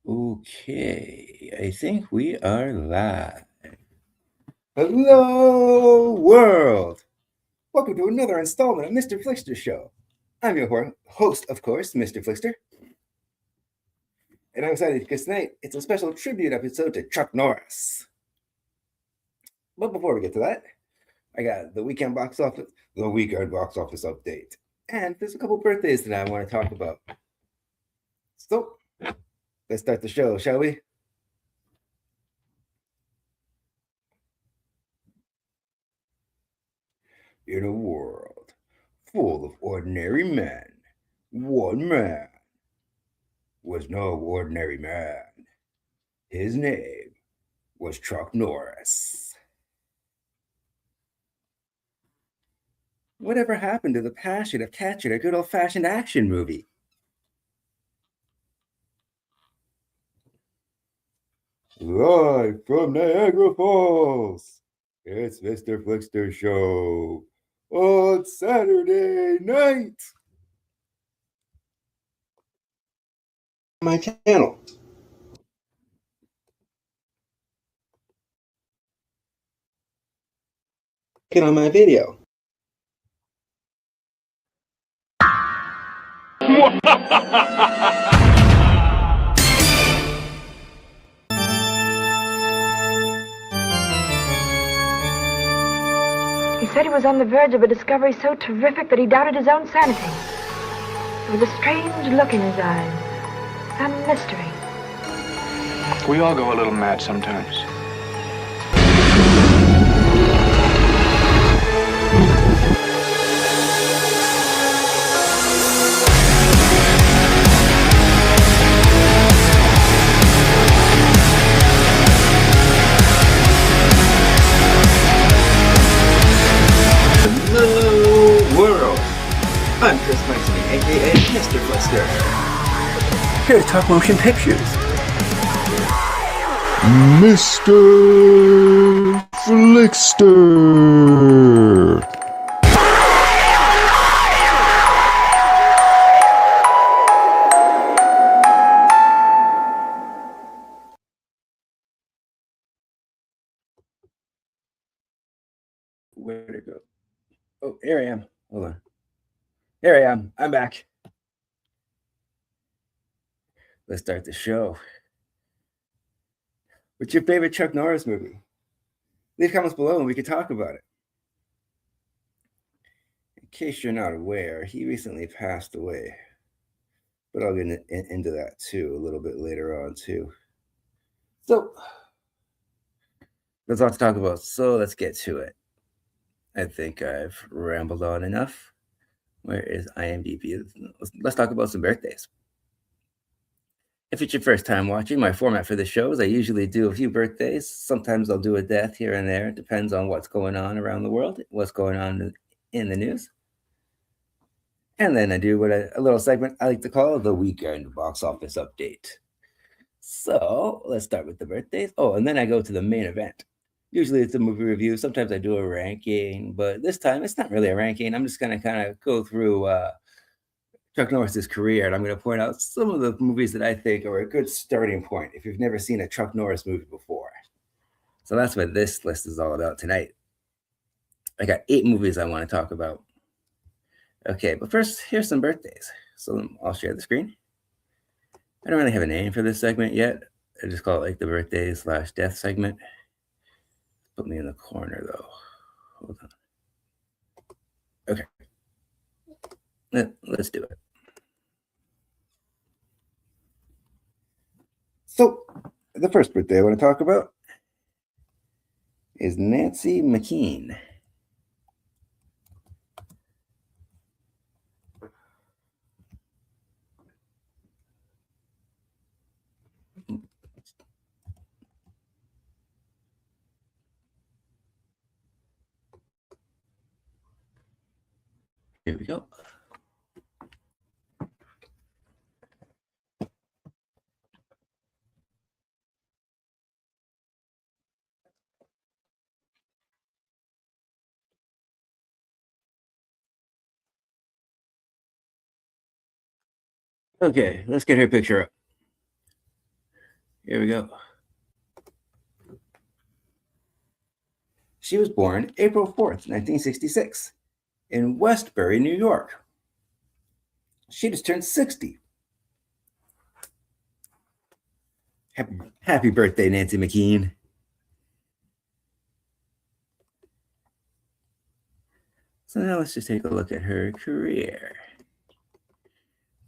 Okay, I think we are live. Hello, world! Welcome to another installment of Mr. Flixter Show. I'm your host, of course, Mr. Flixter. And I'm excited because tonight it's a special tribute episode to Chuck Norris. But before we get to that, I got the weekend box office update. And there's a couple birthdays that I want to talk about. So, let's start the show, shall we? In a world full of ordinary men, one man was no ordinary man. His name was Chuck Norris. Whatever happened to the passion of catching a good old-fashioned action movie? Live from Niagara Falls, it's Mr. Flixter Show on Saturday night. My channel. Get on my video. He said he was on the verge of a discovery so terrific that he doubted his own sanity. There was a strange look in his eyes, a mystery. We all go a little mad sometimes. Hello, world. I'm Chris Maxine, aka Mr. Flixter. Here to talk motion pictures. Mr. FLIXTER. Where'd it go? Oh, here I am. Hold on. Here I am. I'm back. Let's start the show. What's your favorite Chuck Norris movie? Leave comments below and we can talk about it. In case you're not aware, he recently passed away. But I'll get into that too a little bit later on too. So, there's a lot to talk about, so let's get to it. I think I've rambled on enough. Where is IMDb? Let's talk about some birthdays. If it's your first time watching, my format for the show is I usually do a few birthdays. Sometimes I'll do a death here and there. It depends on what's going on around the world, what's going on in the news. And then I do a little segment I like to call the weekend box office update. So let's start with the birthdays. Oh, and then I go to the main event. Usually it's a movie review. Sometimes I do a ranking, but this time it's not really a ranking. I'm just going to kind of go through Chuck Norris's career, and I'm going to point out some of the movies that I think are a good starting point if you've never seen a Chuck Norris movie before. So that's what this list is all about tonight. I got 8 movies I want to talk about. Okay, but first, here's some birthdays. So I'll share the screen. I don't really have a name for this segment yet. I just call it like the birthday/death segment. Put me in the corner though. Hold on. Okay. Let's do it. So, the first birthday I want to talk about is Nancy McKean. Here we go. Okay, let's get her picture up. Here we go. She was born April 4th, 1966, in Westbury, New York. She just turned 60. Happy birthday, Nancy McKean. So now let's just take a look at her career.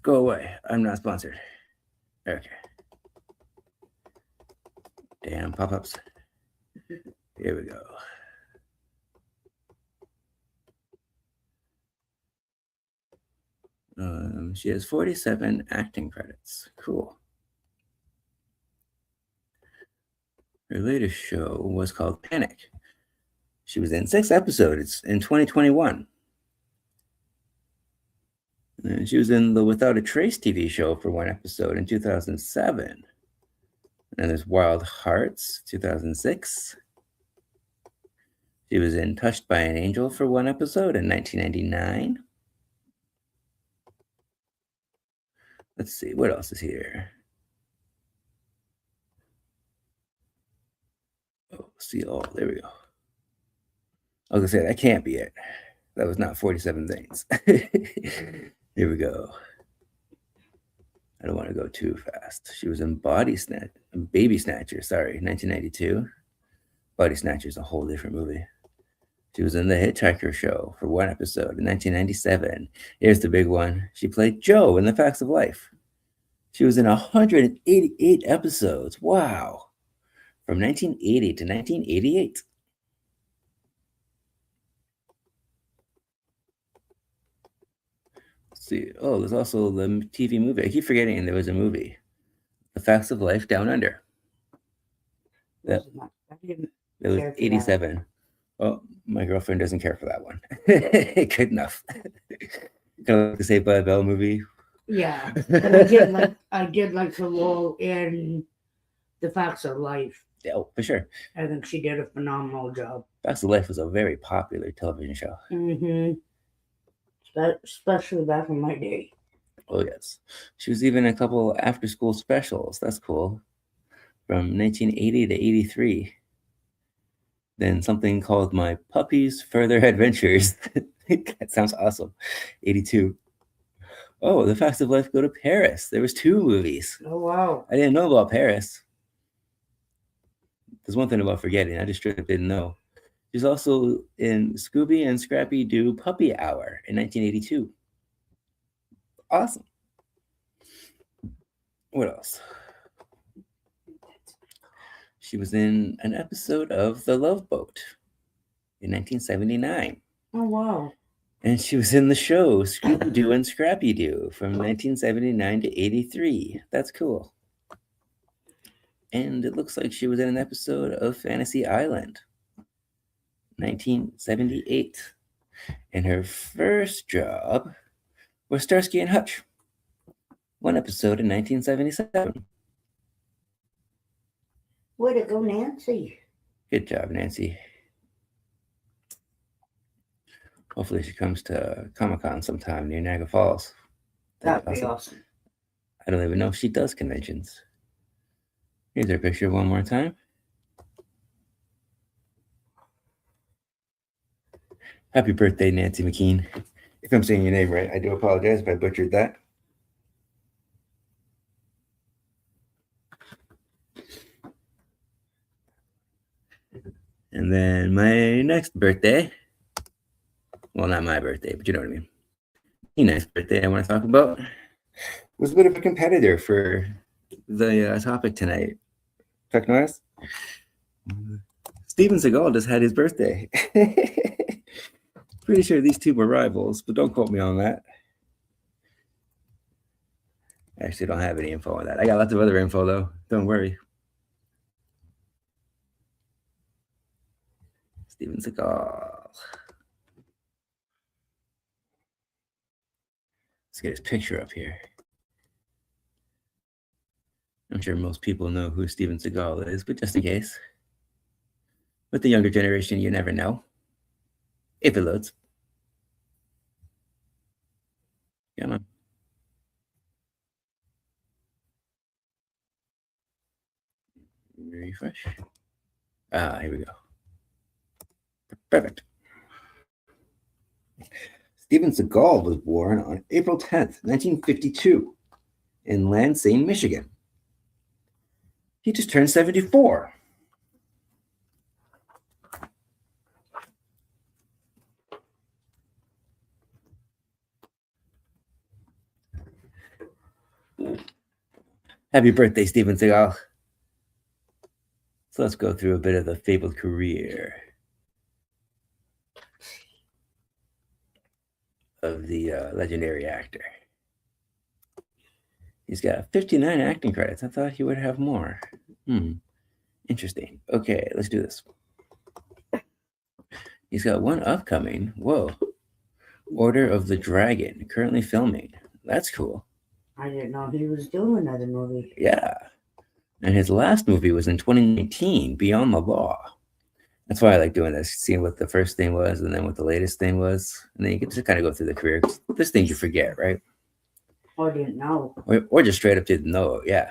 Go away. I'm not sponsored. Okay. Damn pop-ups. Here we go. She has 47 acting credits. Cool. Her latest show was called Panic. She was in 6 episodes in 2021. And she was in the Without a Trace TV show for 1 episode in 2007. And there's Wild Hearts, 2006. She was in Touched by an Angel for 1 episode in 1999. Let's see, what else is here? Oh, see all, there we go. I was gonna say, that can't be it. That was not 47 things. Here we go. I don't want to go too fast. She was in Baby Snatcher, 1992. Body Snatcher is a whole different movie. She was in The Hitchhiker Show for 1 episode in 1997. Here's the big one. She played Jo in The Facts of Life. She was in 188 episodes. Wow. From 1980 to 1988. Let's see. Oh, there's also the TV movie. I keep forgetting there was a movie. The Facts of Life Down Under. That was 87. Oh, my girlfriend doesn't care for that one. Good enough. Kind of like the Saved by the Bell movie. Yeah, but I did like the role in The Facts of Life. Yeah, oh, for sure. I think she did a phenomenal job. Facts of Life was a very popular television show. Mm-hmm. Especially back in my day. Oh, yes. She was even in a couple after-school specials. That's cool. From 1980 to 83. Then something called My Puppy's Further Adventures. That sounds awesome. 82. Oh, The Facts of Life Go to Paris. There was 2 movies. Oh, wow. I didn't know about Paris. There's one thing about forgetting. I just straight up didn't know. She's also in Scooby and Scrappy Doo Puppy Hour in 1982. Awesome. What else? She was in an episode of The Love Boat in 1979. Oh, wow. And she was in the show Scooby-Doo and Scrappy Doo from 1979 to 83. That's cool. And it looks like she was in an episode of Fantasy Island, 1978. And her first job was Starsky and Hutch, 1 episode in 1977. Way to go, Nancy. Good job, Nancy. Hopefully she comes to Comic-Con sometime near Niagara Falls. That'd be awesome. I don't even know if she does conventions. Here's her picture one more time. Happy birthday, Nancy McKean. If I'm saying your name right, I do apologize if I butchered that. And then my next birthday, well, not my birthday, but you know what I mean. The next birthday I want to talk about was a bit of a competitor for the topic tonight. Chuck Norris. Steven Seagal just had his birthday. Pretty sure these two were rivals, but don't quote me on that. I actually don't have any info on that. I got lots of other info, though. Don't worry. Steven Seagal. Let's get his picture up here. I'm sure most people know who Steven Seagal is, but just in case. With the younger generation, you never know. If it loads. Come on. Refresh. Here we go. Perfect. Steven Seagal was born on April 10th, 1952, in Lansing, Michigan. He just turned 74. Happy birthday, Steven Seagal. So let's go through a bit of the fabled career of the legendary actor. He's got 59 acting credits. I thought he would have more. Interesting. Okay, let's do this. He's got one upcoming. Whoa. Order of the Dragon, currently filming. That's cool. I didn't know he was doing another movie. Yeah. And his last movie was in 2019, Beyond the Law. That's why I like doing this, seeing what the first thing was and then what the latest thing was. And then you get to kind of go through the career. There's things you forget, right? Or didn't know. Or just straight up didn't know, yeah.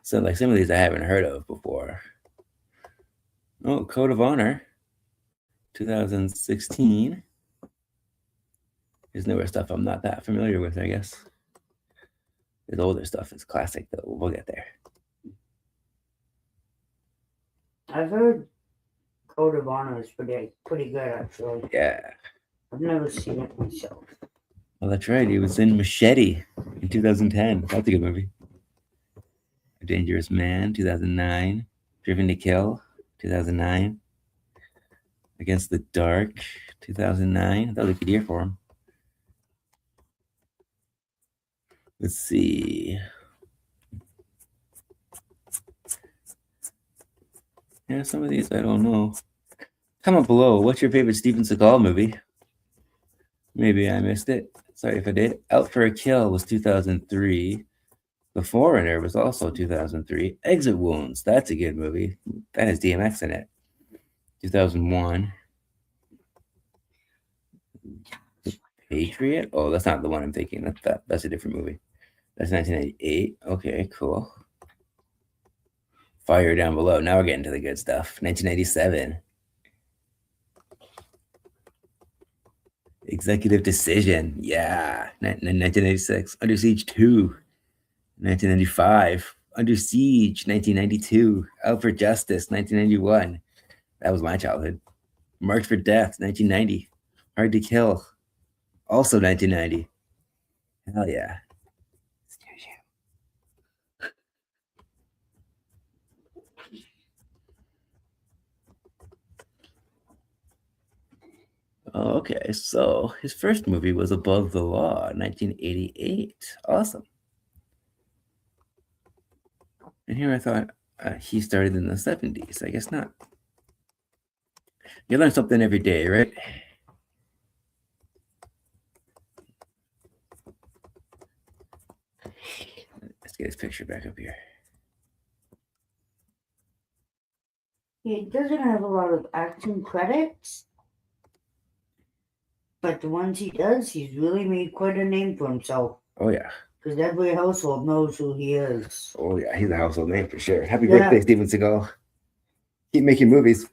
So like some of these I haven't heard of before. Oh, Code of Honor, 2016. His newer stuff I'm not that familiar with, I guess. His older stuff is classic, though. We'll get there. I've heard Code of Honor is pretty good, actually. Yeah. I've never seen it myself. Well, that's right. He was in Machete in 2010. That's a good movie. A Dangerous Man, 2009. Driven to Kill, 2009. Against the Dark, 2009. That was a good year for him. Let's see. Yeah, some of these I don't know. Comment below. What's your favorite Steven Seagal movie? Maybe I missed it. Sorry if I did. Out for a Kill was 2003. The Foreigner was also 2003. Exit Wounds. That's a good movie. That has DMX in it. 2001. Patriot? Oh, that's not the one I'm thinking. That's a different movie. That's 1998. Okay, cool. Fire Down Below. Now we're getting to the good stuff. 1987. Executive Decision. Yeah. 1986. Under Siege 2. 1995. Under Siege. 1992. Out for Justice. 1991. That was my childhood. Marked for Death. 1990. Hard to Kill. Also 1990. Hell yeah. Okay, so his first movie was Above the Law, 1988. Awesome. And here I thought he started in the 70s. I guess not. You learn something every day, right? Let's get his picture back up here. He doesn't have a lot of acting credits, but the ones he does, he's really made quite a name for himself. Oh, yeah. Because every household knows who he is. Oh, yeah. He's a household name for sure. Happy birthday, Steven Seagal. Keep making movies.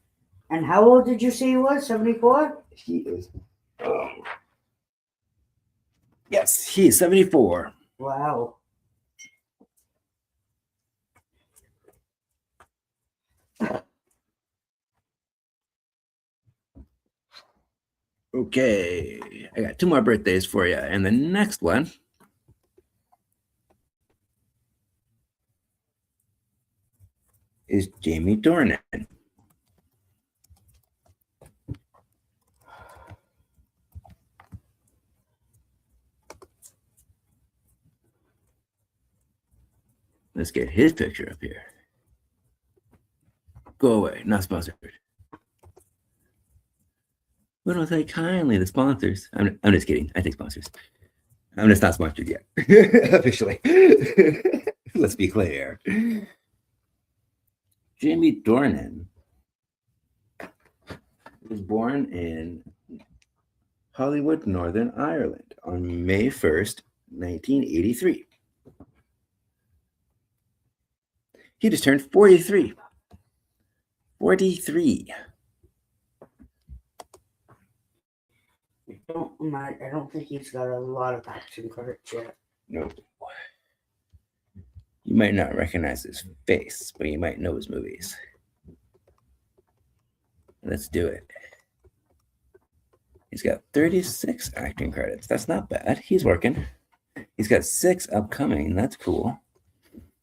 And how old did you say he was? 74? He is. Yes, he is 74. Wow. Okay, I got 2 more birthdays for you, and the next one is Jamie Dornan. Let's get his picture up here. Go away, not sponsored. We don't take kindly the sponsors. I'm just kidding. I take sponsors. I'm just not sponsored yet, officially. Let's be clear. Jamie Dornan was born in Hollywood, Northern Ireland on May 1st, 1983. He just turned 43. 43. I don't think he's got a lot of action credits yet. No. You might not recognize his face, but you might know his movies. Let's do it. He's got 36 acting credits. That's not bad. He's working. He's got 6 upcoming. That's cool.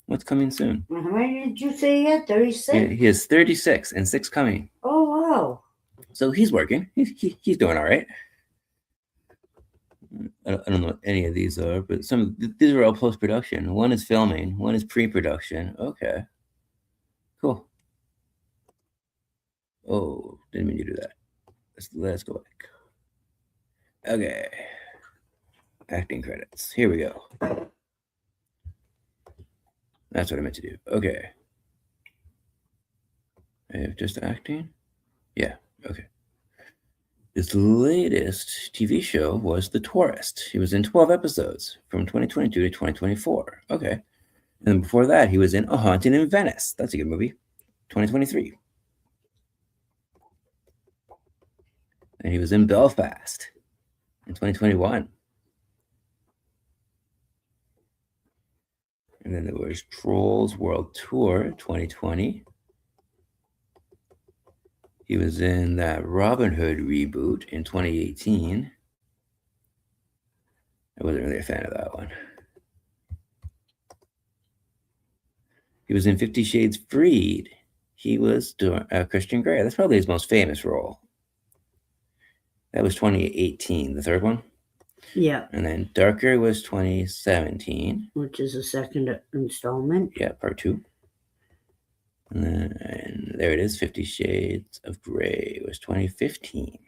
What's coming soon? How many did you say yet? 36? Yeah, he has 36 and 6 coming. Oh, wow. So he's working. He's doing all right. I don't know what any of these are, but these are all post-production. One is filming. One is pre-production. Okay. Cool. Oh, didn't mean to do that. Let's go back. Okay. Acting credits. Here we go. That's what I meant to do. Okay. I have just acting? Yeah, okay. His latest TV show was The Tourist. He was in 12 episodes from 2022 to 2024. Okay. And then before that, he was in A Haunting in Venice. That's a good movie. 2023. And he was in Belfast in 2021. And then there was Trolls World Tour 2020. He was in that Robin Hood reboot in 2018. I wasn't really a fan of that one. He was in 50 Shades Freed. He was doing Christian Grey. That's probably his most famous role. That was 2018, the third one. Yeah. And then Darker was 2017. Which is the second installment. Yeah, part 2. And then there it is, 50 Shades of Grey was 2015.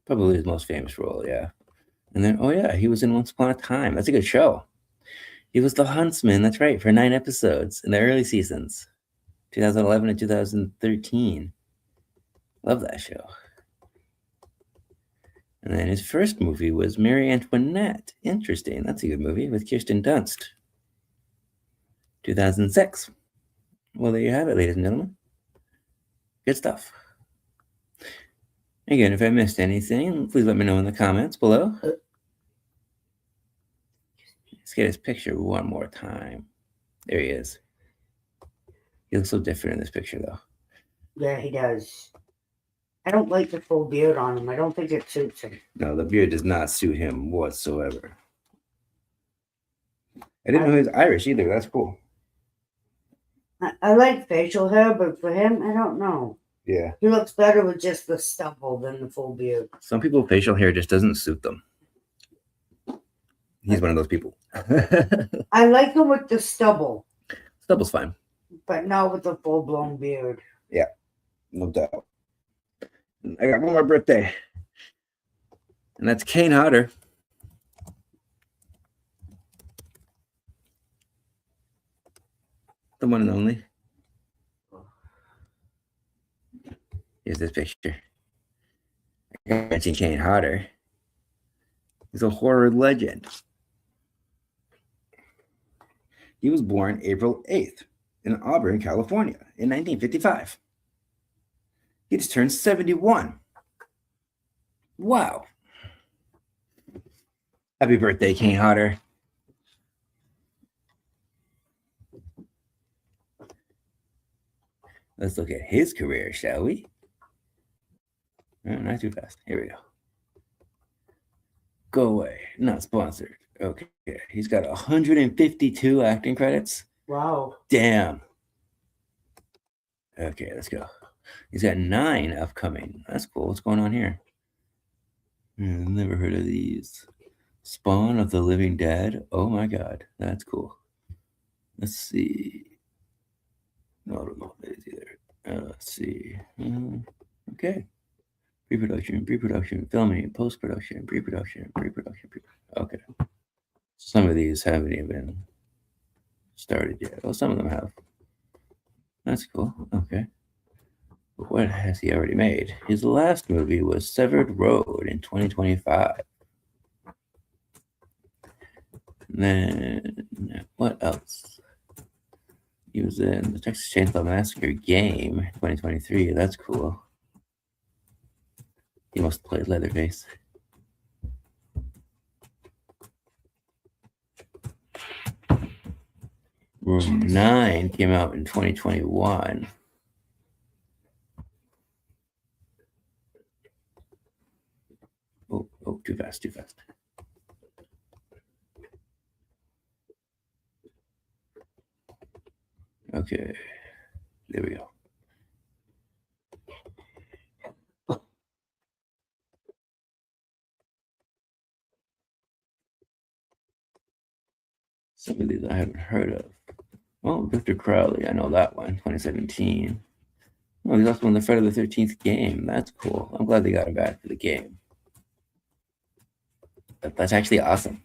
Probably his most famous role, yeah. And then, oh yeah, he was in Once Upon a Time. That's a good show. He was the Huntsman, that's right, for 9 episodes in the early seasons, 2011 and 2013. Love that show. And then his first movie was Marie Antoinette. Interesting. That's a good movie with Kirsten Dunst. 2006. Well, there you have it, ladies and gentlemen. Good stuff. Again, if I missed anything, please let me know in the comments below. Let's get his picture one more time. There he is. He looks so different in this picture, though. Yeah, he does. I don't like the full beard on him. I don't think it suits him. No, the beard does not suit him whatsoever. I didn't know he was Irish either. That's cool. I like facial hair, but for him, I don't know. Yeah. He looks better with just the stubble than the full beard. Some people, facial hair just doesn't suit them. He's one of those people. I like him with the stubble. Stubble's fine. But not with the full-blown beard. Yeah, no doubt. I got one more birthday. And that's Kane Hodder. The one and only. Here's this picture. I mentioned Kane Hodder. He's a horror legend. He was born April 8th in Auburn, California in 1955. He just turned 71. Wow. Happy birthday, Kane Hodder. Let's look at his career, shall we? Oh, not too fast. Here we go. Go away. Not sponsored. Okay. He's got 152 acting credits. Wow. Damn. Okay, let's go. He's got 9 upcoming. That's cool. What's going on here? Never heard of these. Spawn of the Living Dead. Oh my God. That's cool. Let's see. No, I don't know what that is either. Let's see. Okay. Pre-production, filming, post-production, pre-production. Okay. Some of these haven't even started yet. Well, some of them have. That's cool. Okay. But what has he already made? His last movie was Severed Road in 2025. And then, what else? He was in the Texas Chainsaw Massacre game 2023. That's cool. He must have played Leatherface. Room 9 came out in 2021. Oh, too fast. Okay, there we go. Some of these I haven't heard of. Oh, Victor Crowley, I know that one, 2017. Oh, he's also in the Friday the 13th game. That's cool. I'm glad they got him back for the game. That's actually awesome.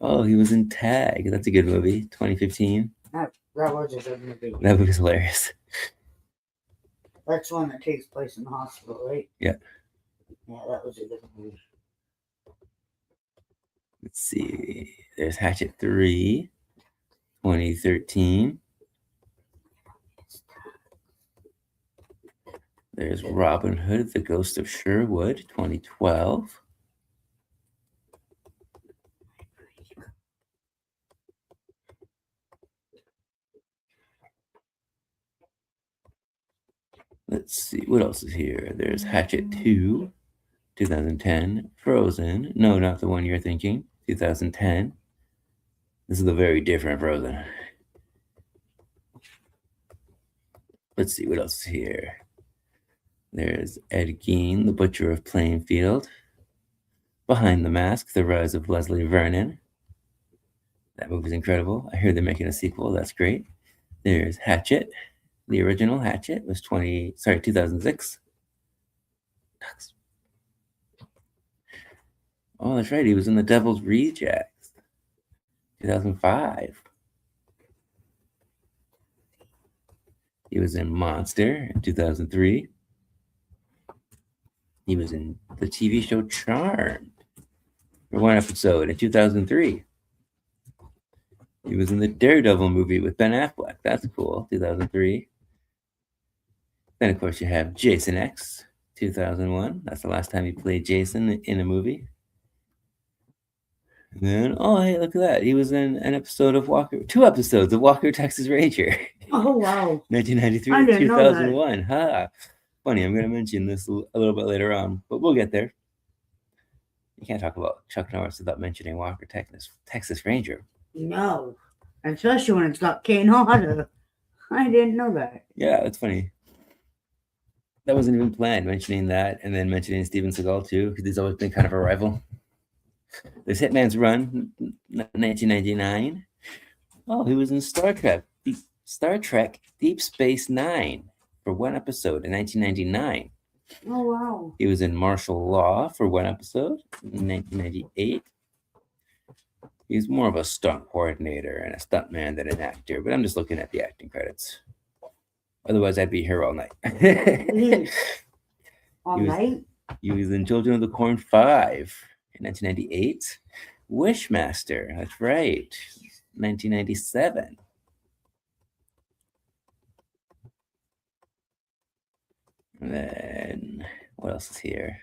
Oh, he was in Tag. That's a good movie, 2015. That was a good movie. That movie's hilarious. That's one that takes place in the hospital, right? Yeah. Yeah, that was a good movie. Let's see. There's Hatchet 3, 2013. There's Robin Hood, The Ghost of Sherwood, 2012. Let's see, what else is here? There's Hatchet 2, 2010. Frozen, no, not the one you're thinking, 2010. This is a very different Frozen. Let's see, what else is here? There's Ed Gein, The Butcher of Plainfield. Behind the Mask, The Rise of Leslie Vernon. That movie's incredible. I hear they're making a sequel. That's great. There's Hatchet. The original Hatchet was 2006. Oh, that's right. He was in The Devil's Rejects, 2005. He was in Monster in 2003. He was in the TV show Charmed for one episode in 2003. He was in the Daredevil movie with Ben Affleck. That's cool, 2003. Then, of course, you have Jason X, 2001. That's the last time he played Jason in a movie. And then, oh, hey, look at that. He was in an episode of two episodes of Walker, Texas Ranger. Oh, wow. 1993 to 2001. Ha. Funny, I'm going to mention this a little bit later on, but we'll get there. You can't talk about Chuck Norris without mentioning Walker, Texas Ranger. No, especially when it's got Kane Hodder. I didn't know that. Yeah, that's funny. That wasn't even planned, mentioning that, and then mentioning Steven Seagal too, because he's always been kind of a rival. There's Hitman's Run, 1999. Oh, he was in Star Trek Deep Space Nine for one episode in 1999. Oh, wow. He was in Martial Law for one episode in 1998. He's more of a stunt coordinator and a stuntman than an actor, but I'm just looking at the acting credits. Otherwise, I'd be here all night. All night? He was in Children of the Corn 5 in 1998. Wishmaster, that's right, 1997. And then, what else is here?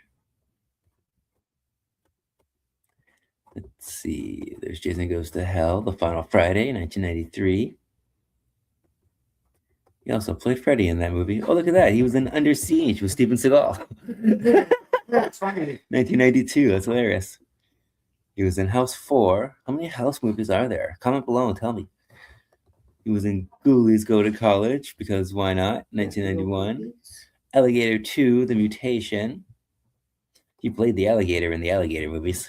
Let's see. There's Jason Goes to Hell, The Final Friday, 1993. He also played Freddy in that movie. Oh, look at that. He was in Under Siege with Steven Seagal. That's funny. 1992. That's hilarious. He was in House 4. How many House movies are there? Comment below and tell me. He was in Ghoulies Go to College, because why not? 1991. Alligator 2, The Mutation. He played the alligator in the Alligator movies.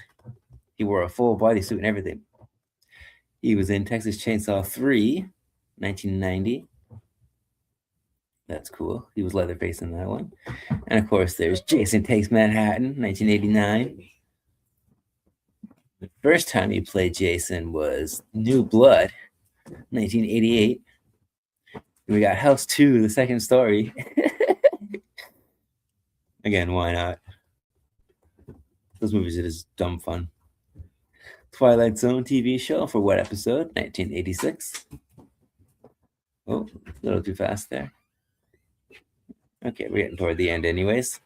He wore a full bodysuit and everything. He was in Texas Chainsaw 3, 1990. That's cool. He was Leatherface in that one. And of course, there's Jason Takes Manhattan, 1989. The first time he played Jason was New Blood, 1988. We got House 2, The Second Story. Again, why not? Those movies are just dumb fun. Twilight Zone TV show for what episode? 1986. Oh, a little too fast there. Okay, we're getting toward the end anyways.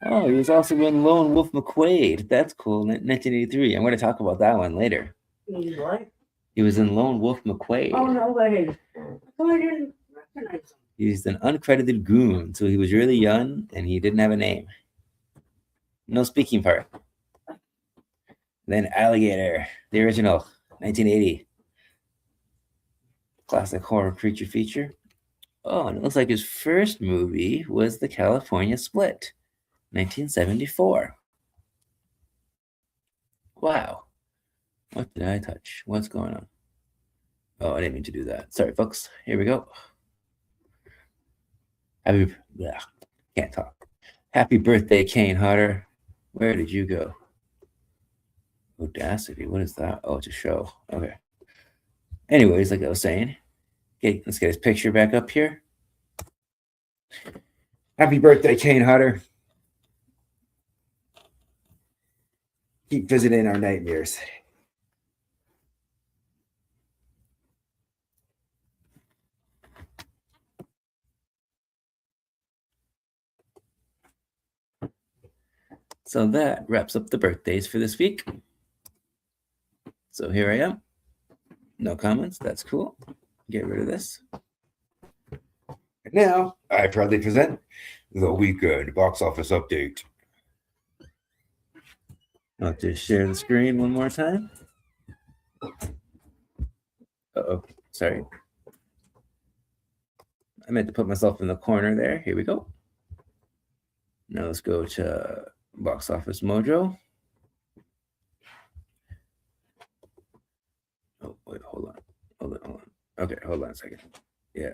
Oh, he was also in Lone Wolf McQuade. That's cool. 1983. I'm going to talk about that one later. What? He was in Lone Wolf McQuade. Oh, no way. I didn't recognize him. He's an uncredited goon, so he was really young and he didn't have a name. No speaking part. Then Alligator, the original, 1980. Classic horror creature feature. Oh, and it looks like his first movie was The California Split, 1974. Wow. What did I touch? What's going on? Oh, I didn't mean to do that. Sorry, folks. Here we go. Can't talk. Happy birthday, Kane Hodder. Where did you go? Audacity. What is that? Oh, it's a show. Okay. Anyways, like I was saying, okay, let's get his picture back up here. Happy birthday, Kane Hodder. Keep visiting our nightmares. So that wraps up the birthdays for this week. So here I am. No comments. That's cool. Get rid of this. And now I proudly present the weekend box office update. I'll just share the screen one more time. Uh-oh, sorry. I meant to put myself in the corner there. Here we go. Now let's go to Box Office Mojo. Oh, wait, hold on. Okay, hold on a second. Yeah.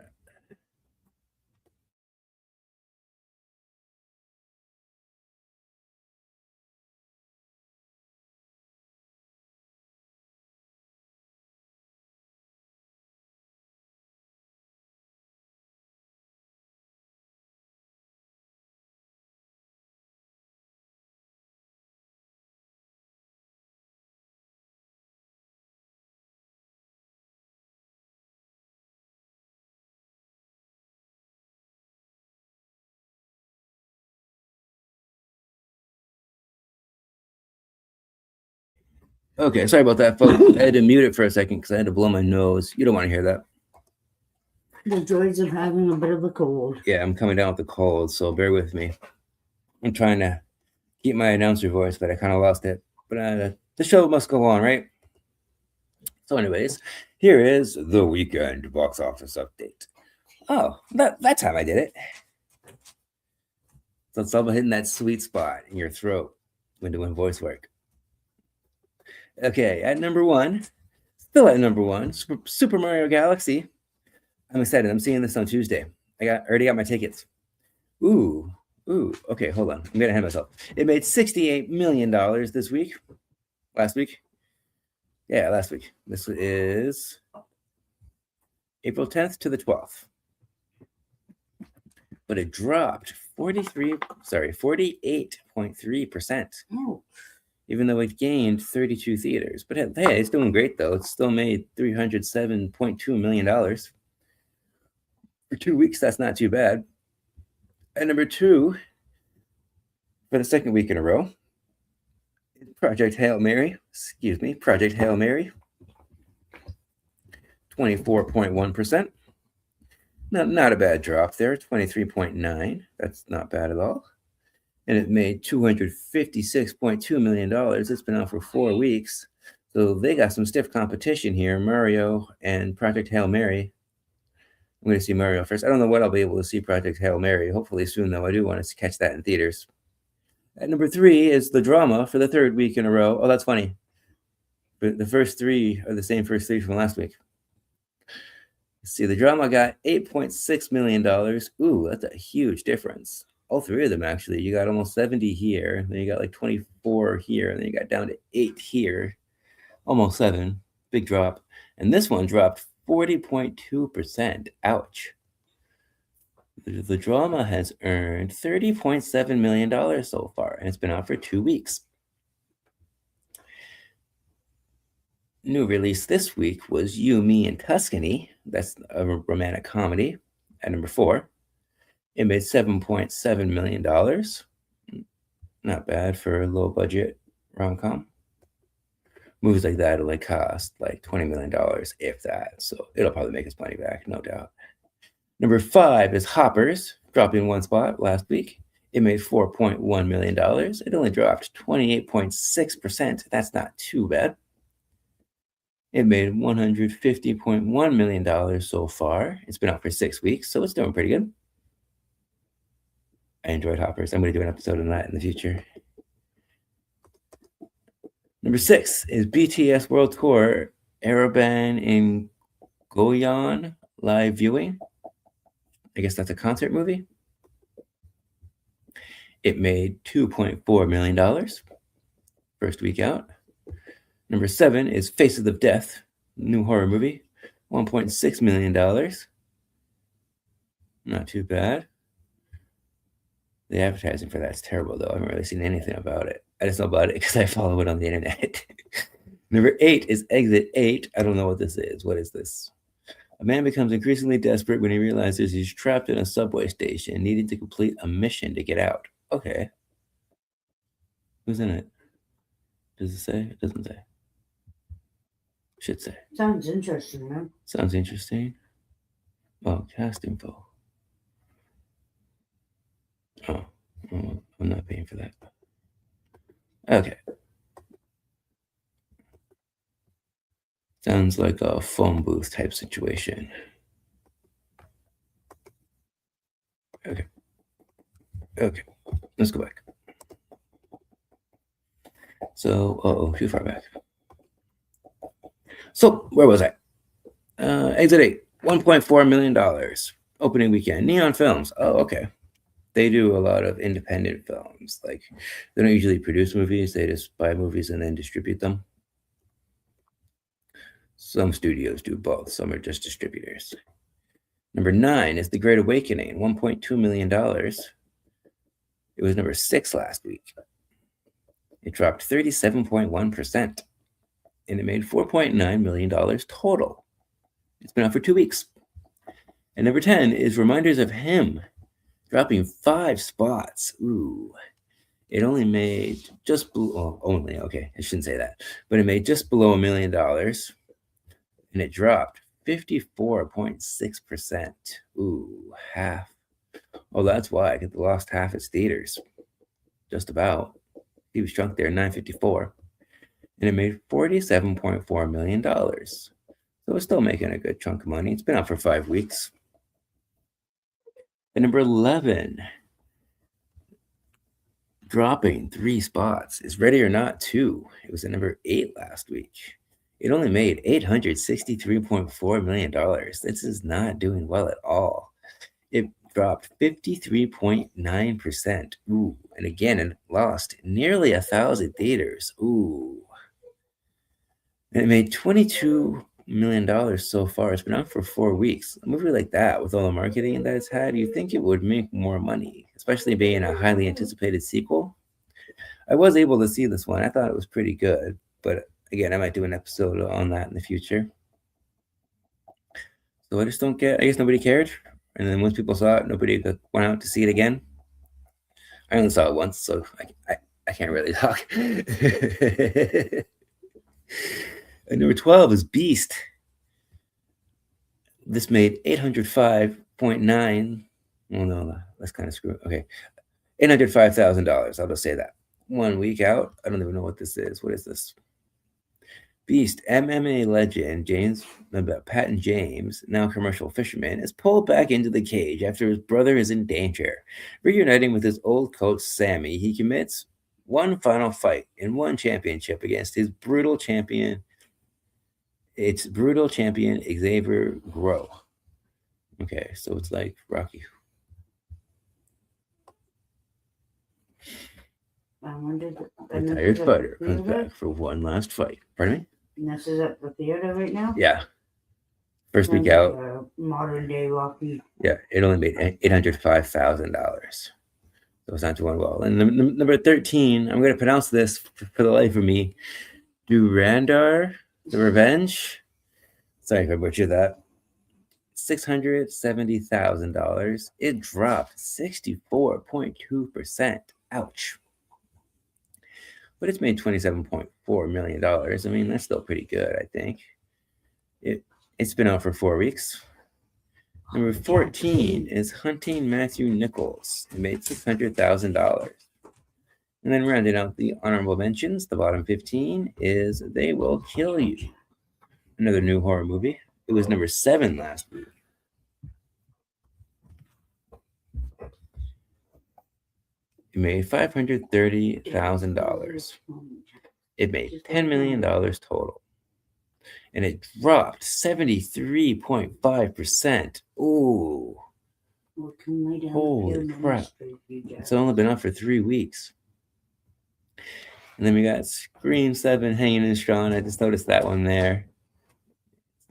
Okay, sorry about that, folks. I had to mute it for a second because I had to blow my nose. You don't want to hear that. The joys of having a bit of a cold. Yeah, I'm coming down with the cold, so bear with me. I'm trying to keep my announcer voice, but I kind of lost it. But the show must go on, right? So anyways, here is the weekend box office update. Oh, that time I did it. So it's all about hitting that sweet spot in your throat when doing voice work. Okay, at number one, still at number one, Super Mario Galaxy. I'm excited. I'm seeing this on Tuesday. I already got my tickets. Ooh. Okay, hold on. I'm gonna ahead myself. It made $68 million this week. Last week. Yeah, last week. This is April 10th to the 12th. But it dropped 48.3%. Oh. Even though it gained 32 theaters. But hey, it's doing great though. It's still made $307.2 million. For 2 weeks, that's not too bad. At number two, for the second week in a row, Project Hail Mary. 24.1%. Not a bad drop there. 23.9. That's not bad at all. And it made $256.2 million. It's been out for 4 weeks. So they got some stiff competition here, Mario and Project Hail Mary. I'm going to see Mario first. I don't know what I'll be able to see Project Hail Mary. Hopefully soon, though. I do want to catch that in theaters. At number three is The Drama for the third week in a row. Oh, that's funny. But the first three are the same first three from last week. Let's see, The Drama got $8.6 million. Ooh, that's a huge difference. All three of them, actually. You got almost 70 here. Then you got like 24 here. And then you got down to 8 here. Almost 7. Big drop. And this one dropped 40.2%. Ouch. The Drama has earned $30.7 million so far, and it's been out for 2 weeks. New release this week was You, Me, and Tuscany. That's a romantic comedy at number 4. It made $7.7 million. Not bad for a low budget rom-com. Movies like that will cost $20 million, if that. So it'll probably make its money back, no doubt. Number 5 is Hoppers, dropping 1 spot last week. It made $4.1 million. It only dropped 28.6%. That's not too bad. It made $150.1 million so far. It's been out for 6 weeks, so it's doing pretty good. I enjoyed Hoppers. I'm going to do an episode on that in the future. Number 6 is BTS World Tour, Ereban in Goyeon live viewing. I guess that's a concert movie. It made $2.4 million first week out. Number 7 is Faces of Death, new horror movie, $1.6 million. Not too bad. The advertising for that's terrible, though. I haven't really seen anything about it. I just know about it because I follow it on the internet. Number 8 is Exit 8. I don't know what this is. What is this? A man becomes increasingly desperate when he realizes he's trapped in a subway station, needing to complete a mission to get out. Okay. Who's in it? Does it say? It doesn't say. Should say. Sounds interesting, man. Sounds interesting. Oh, cast info. Oh, I'm not paying for that. Okay. Sounds like a phone booth type situation. Okay. Let's go back. So, too far back. So, where was I? Exit 8, $1.4 million. Opening weekend. Neon Films. Oh, okay. They do a lot of independent films. They don't usually produce movies. They just buy movies and then distribute them. Some studios do both. Some are just distributors. Number 9 is The Great Awakening, $1.2 million. It was number 6 last week. It dropped 37.1%, and it made $4.9 million total. It's been out for 2 weeks. And number 10 is Reminders of Him, dropping 5 spots. Ooh. It only made just below, I shouldn't say that, but it made just below $1 million, and it dropped 54.6%. Ooh, half. Oh, that's why it lost half its theaters. Just about. He was shrunk there, 954, and it made $47.4 million. So it's still making a good chunk of money. It's been out for 5 weeks. And number 11, dropping 3 spots, is Ready or Not 2. It was at number 8 last week. It only made $863.4 million. This is not doing well at all. It dropped 53.9%. Ooh, and again, it lost nearly 1,000 theaters. Ooh. And it made $22 million so far. It's been out for 4 weeks. A movie like that, with all the marketing that it's had, you think it would make more money, especially being a highly anticipated sequel. I was able to see this one. I thought it was pretty good, but again, I might do an episode on that in the future. So I just don't get, I guess nobody cared. And then once people saw it, nobody went out to see it again. I only saw it once, so I can't really talk. And number 12 is Beast. This made $805.9. Well, no, that's kind of screwed. Okay. $805,000. I'll just say that. 1 week out. I don't even know what this is. What is this? Beast, MMA legend Patton James, now commercial fisherman, is pulled back into the cage after his brother is in danger. Reuniting with his old coach Sammy, he commits one final fight in one championship against his brutal champion. It's brutal champion Xavier Grow. Okay, so it's like Rocky. Retired fighter comes back for one last fight. Pardon me? And this is at the theater right now? Yeah. First week out. Modern day Rocky. Yeah, it only made $805,000. So it's not doing well. And number 13, I'm going to pronounce this for the life of me. Durandar The Revenge. Sorry if I butchered that. $670,000. It dropped 64.2%. Ouch. But it's made $27.4 million. I mean, that's still pretty good, I think. It's been out for 4 weeks. Number 14 is Hunting Matthew Nichols. It made $600,000. And then rounding out the honorable mentions, the bottom 15 is They Will Kill You. Another new horror movie. It was number 7 last week. It made $530,000. It made $10 million total. And it dropped 73.5%. Ooh. Holy crap. It's only been up for 3 weeks. And then we got Scream 7 hanging in strong. I just noticed that one there.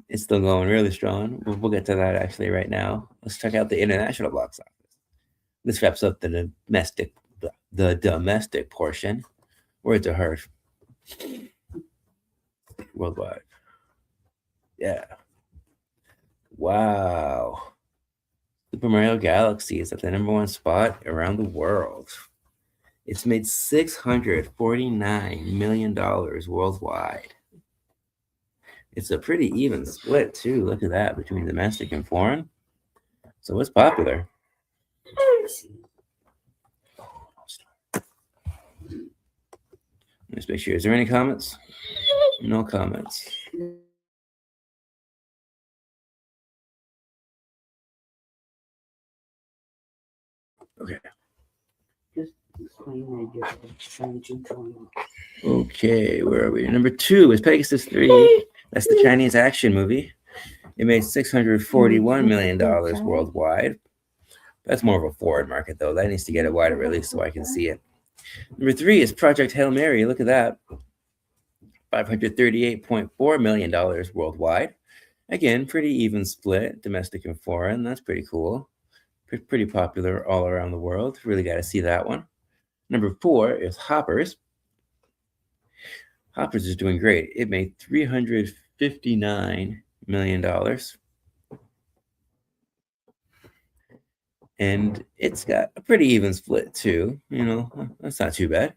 It's still going really strong. We'll get to that actually right now. Let's check out the international box office. This wraps up the domestic portion. Words are harsh. Worldwide. Yeah. Wow. Super Mario Galaxy is at the number 1 spot around the world. It's made $649 million worldwide. It's a pretty even split, too. Look at that, between domestic and foreign. So it's popular. Let's make sure. Is there any comments? No comments. Okay. Okay, where are we? Number 2 is Pegasus 3. That's the Chinese action movie. It made $641 million worldwide. That's more of a foreign market, though. That needs to get a wider release so I can see it. Number 3 is Project Hail Mary. Look at that. $538.4 million worldwide. Again, pretty even split, domestic and foreign. That's pretty cool. Pretty popular all around the world. Really got to see that one. Number 4 is Hoppers. Hoppers is doing great. It made $359 million. And it's got a pretty even split, too. You know, that's not too bad.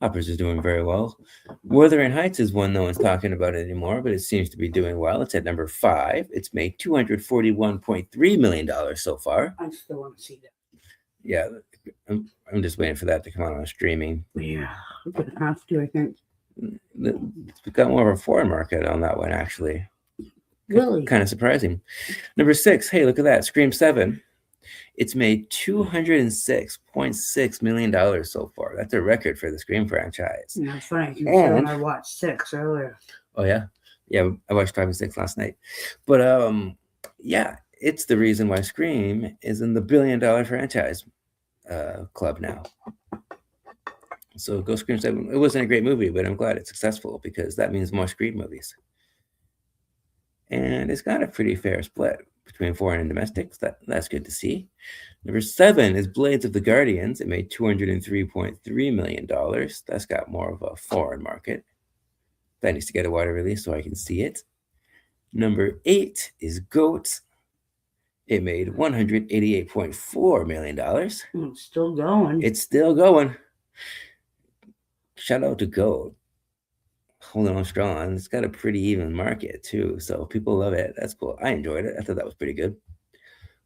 Hoppers is doing very well. Wuthering Heights is one no one's talking about anymore, but it seems to be doing well. It's at number 5. It's made $241.3 million so far. I still want to see that. Yeah, I'm just waiting for that to come out on streaming. Yeah, we're going to have to, I think. We've got more of a foreign market on that one, actually. Really? Kind of surprising. Number 6, hey, look at that. Scream 7. It's made $206.6 million so far. That's a record for the Scream franchise. Yeah, that's funny. Considering I watched 6 earlier. Oh, yeah? Yeah, I watched 5 and 6 last night. But, yeah, it's the reason why Scream is in the billion-dollar franchise club now. So go Scream 7. It wasn't a great movie, but I'm glad it's successful because that means more Scream movies. And it's got a pretty fair split between foreign and domestic. That's good to see. Number 7 is Blades of the Guardians. It made $203.3 million. That's got more of a foreign market. That needs to get a wider release so I can see it. Number 8 is Goat. It made $188.4 million. It's still going. It's still going. Shout out to Goat. Holding on strong. It's got a pretty even market too, so people love it. That's cool. I enjoyed it. I thought that was pretty good.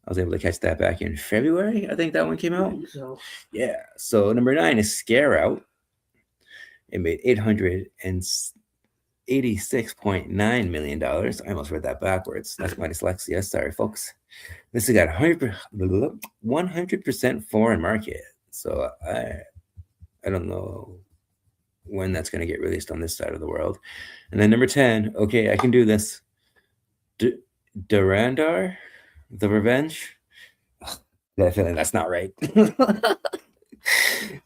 I was able to catch that back in February. I think that one came out. So. Yeah. So number 9 is Scare Out. It made $886.9 million. I almost read that backwards. That's my dyslexia. Sorry, folks. This has got 100% foreign market. So I don't know when that's going to get released on this side of the world. And then number 10, okay, I can do this. Durandar, The Revenge. I got a feeling that's not right.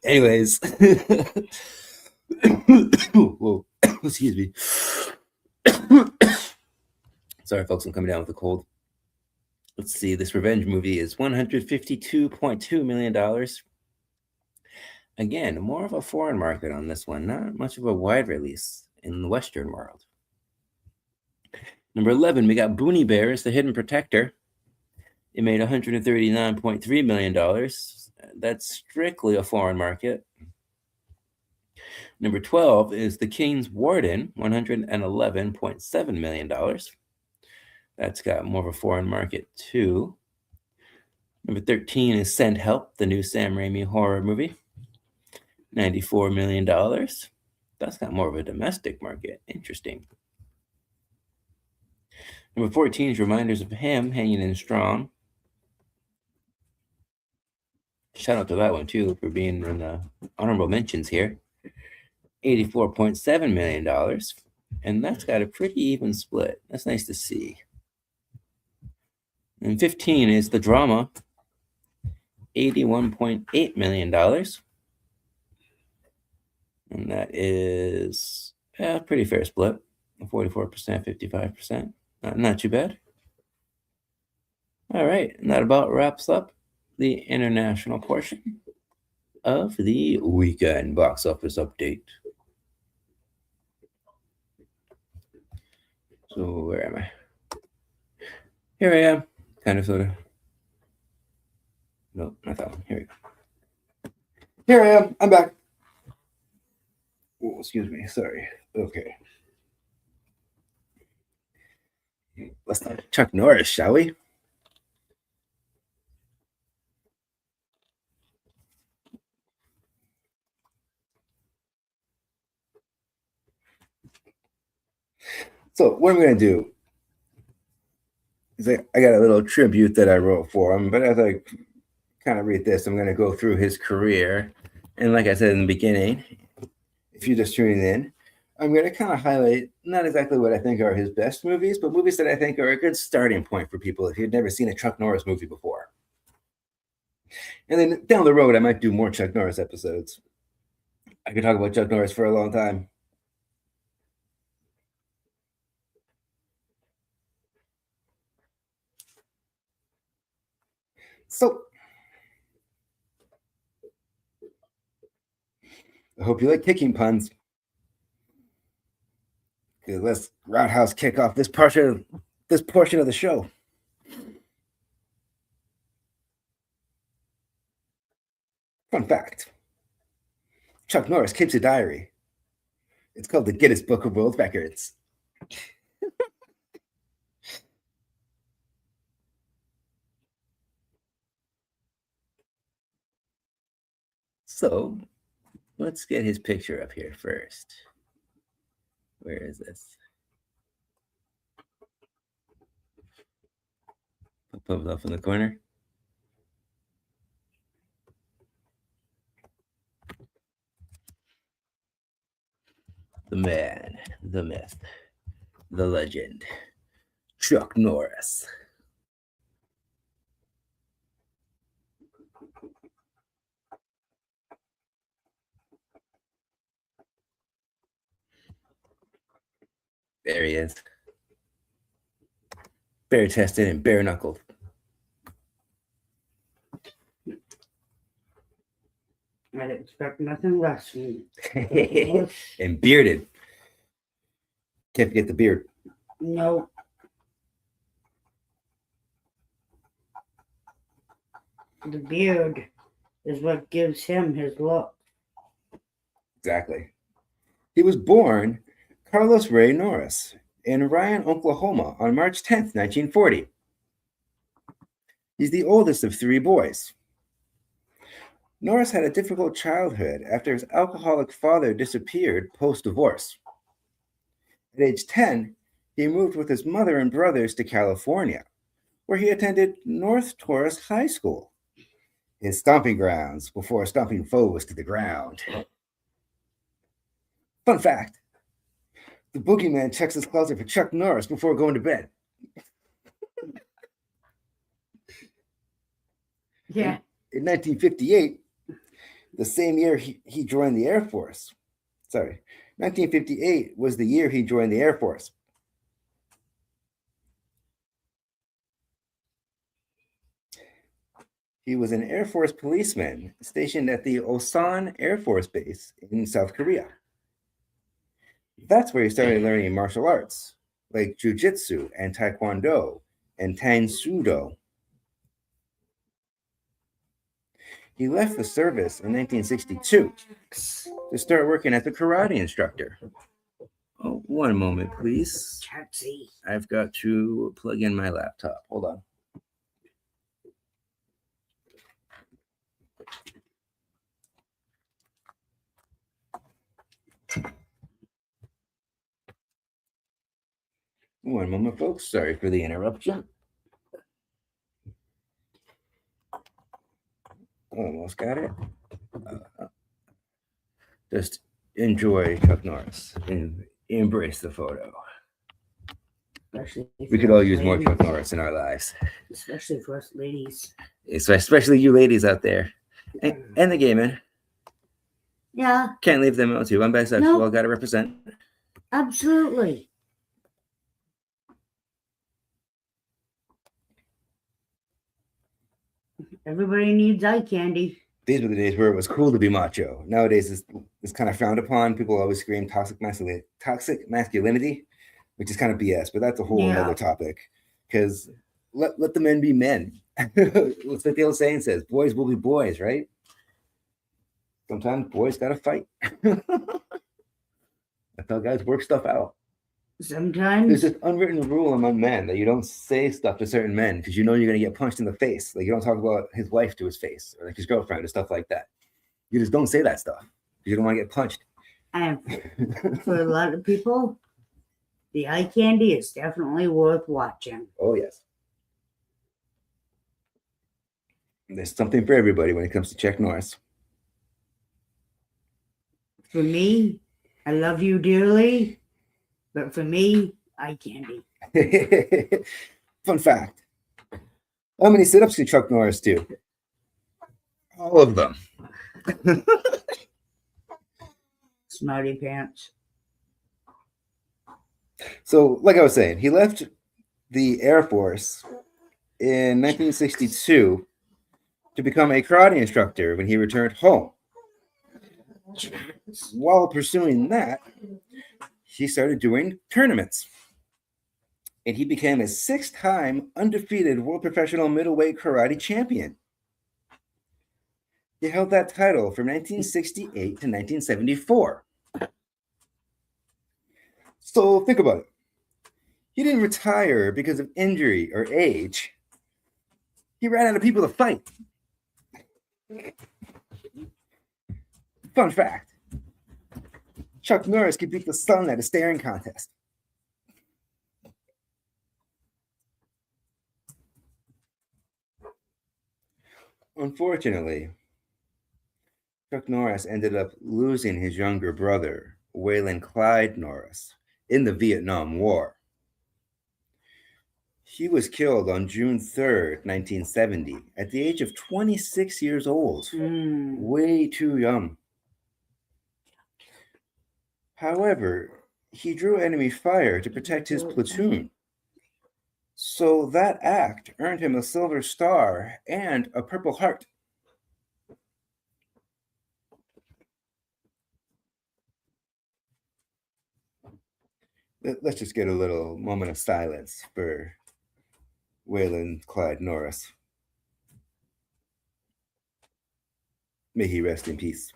Anyways. Whoa, excuse me. Sorry, folks, I'm coming down with a cold. Let's see, this revenge movie is $152.2 million. Again, more of a foreign market on this one, not much of a wide release in the Western world. Number 11, we got Boonie Bears, The Hidden Protector. It made $139.3 million. That's strictly a foreign market. Number 12 is The King's Warden, $111.7 million. That's got more of a foreign market too. Number 13 is Send Help, the new Sam Raimi horror movie, $94 million. That's got more of a domestic market. Interesting. Number 14 is Reminders of Him, hanging in strong. Shout out to that one too for being in the honorable mentions here. $84.7 million. And that's got a pretty even split. That's nice to see. And 15 is The Drama, $81.8 million. And that is a pretty fair split. 44%, 55%. Not too bad. All right. And that about wraps up the international portion of the weekend box office update. So where am I? Here I am. Kind of, sort of. No, not that one. Here we go. Here I am. I'm back. Oh, excuse me. Sorry. Okay. Let's talk Chuck Norris, shall we? So what I'm going to do is I got a little tribute that I wrote for him, but as I kind of read this, I'm going to go through his career. And like I said in the beginning, if you're just tuning in, I'm going to kind of highlight not exactly what I think are his best movies, but movies that I think are a good starting point for people if you've never seen a Chuck Norris movie before. And then down the road, I might do more Chuck Norris episodes. I could talk about Chuck Norris for a long time. So, I hope you like kicking puns. Let's roundhouse kick off this portion of the show. Fun fact: Chuck Norris keeps a diary. It's called the Guinness Book of World Records. So, let's get his picture up here first. Where is this? Pop it up in the corner. The man, the myth, the legend, Chuck Norris. There he is. Bare chested and bare knuckled. I'd expect nothing less from And bearded. Can't forget the beard. No. The beard is what gives him his look. Exactly. He was born Carlos Ray Norris in Ryan, Oklahoma on March 10th, 1940. He's the oldest of three boys. Norris had a difficult childhood after his alcoholic father disappeared post-divorce. At age 10, he moved with his mother and brothers to California, where he attended North Taurus High School, his stomping grounds before stomping foes to the ground. Fun fact: the boogeyman checks his closet for Chuck Norris before going to bed. Yeah. In 1958, the same year he joined the Air Force. 1958 was the year he joined the Air Force. He was an Air Force policeman stationed at the Osan Air Force Base in South Korea. That's where he started learning martial arts, like Jiu-Jitsu and Taekwondo and Tang Sudo. He left the service in 1962 to start working as a karate instructor. Oh, one moment, please. Taxi. I've got to plug in my laptop. Hold on. One moment, folks. Sorry for the interruption. Almost got it. Just enjoy Chuck Norris and embrace the photo. We could all use more Chuck Norris in our lives. Especially for us ladies. Especially you ladies out there. And the gay men. Yeah. Can't leave them out too. I'm bisexual. Nope. Gotta represent. Absolutely. Everybody needs eye candy. These were the days where it was cool to be macho. Nowadays, it's kind of frowned upon. People always scream toxic masculinity, which is kind of BS, but that's a whole other topic. Because let the men be men. What's what the old saying says, boys will be boys, right? Sometimes boys got to fight. That's how guys work stuff out. Sometimes. There's this unwritten rule among men that you don't say stuff to certain men because you know you're going to get punched in the face. Like you don't talk about his wife to his face or like his girlfriend or stuff like that. You just don't say that stuff because you don't want to get punched. And for a lot of people, the eye candy is definitely worth watching. Oh, yes. There's something for everybody when it comes to Chuck Norris. For me, I love you dearly. But for me, eye candy. Fun fact. How many sit-ups did Chuck Norris do? All of them. Smarty pants. So, like I was saying, he left the Air Force in 1962 to become a karate instructor when he returned home. While pursuing that, he started doing tournaments. And he became a 6-time undefeated world professional middleweight karate champion. He held that title from 1968 to 1974. So think about it. He didn't retire because of injury or age. He ran out of people to fight. Fun fact. Chuck Norris could beat the sun at a staring contest. Unfortunately, Chuck Norris ended up losing his younger brother, Waylon Clyde Norris, in the Vietnam War. He was killed on June 3rd, 1970, at the age of 26 years old. Way too young. However, he drew enemy fire to protect his platoon. So that act earned him a Silver Star and a Purple Heart. Let's just get a little moment of silence for Waylon Clyde Norris. May he rest in peace.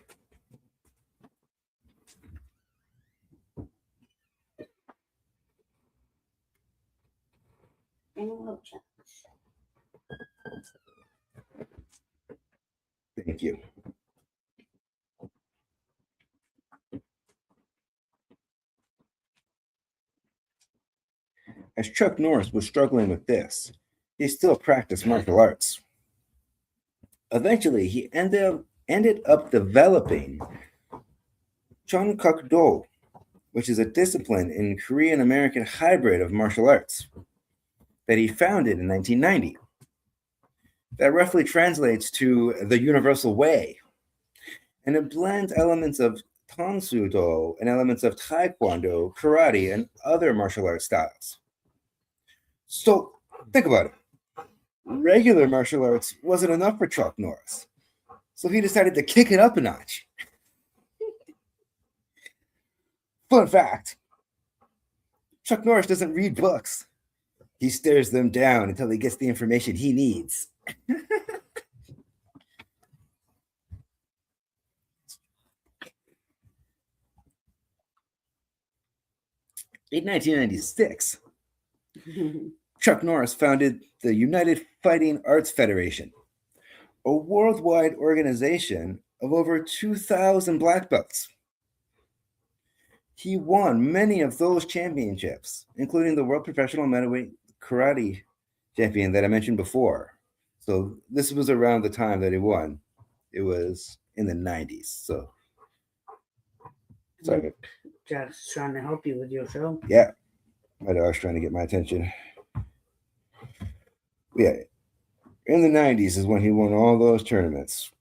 Thank you. As Chuck Norris was struggling with this, he still practiced martial arts. Eventually, he ended up developing Jeonkuk-do, which is a discipline in Korean-American hybrid of martial arts that he founded in 1990. That roughly translates to the universal way, and it blends elements of Tang-soo-do and elements of Taekwondo, karate, and other martial arts styles. So think about it. Regular martial arts wasn't enough for Chuck Norris, so he decided to kick it up a notch. Fun fact, Chuck Norris doesn't read books. He stares them down until he gets the information he needs. In 1996, Chuck Norris founded the United Fighting Arts Federation, a worldwide organization of over 2,000 black belts. He won many of those championships, including the World Professional Middleweight Karate Champion that I mentioned before. So this was around the time that he won. It was in the 90s. So sorry. Just trying to help you with your show. Yeah. My dog's trying to get my attention. Yeah. In the 90s is when he won all those tournaments.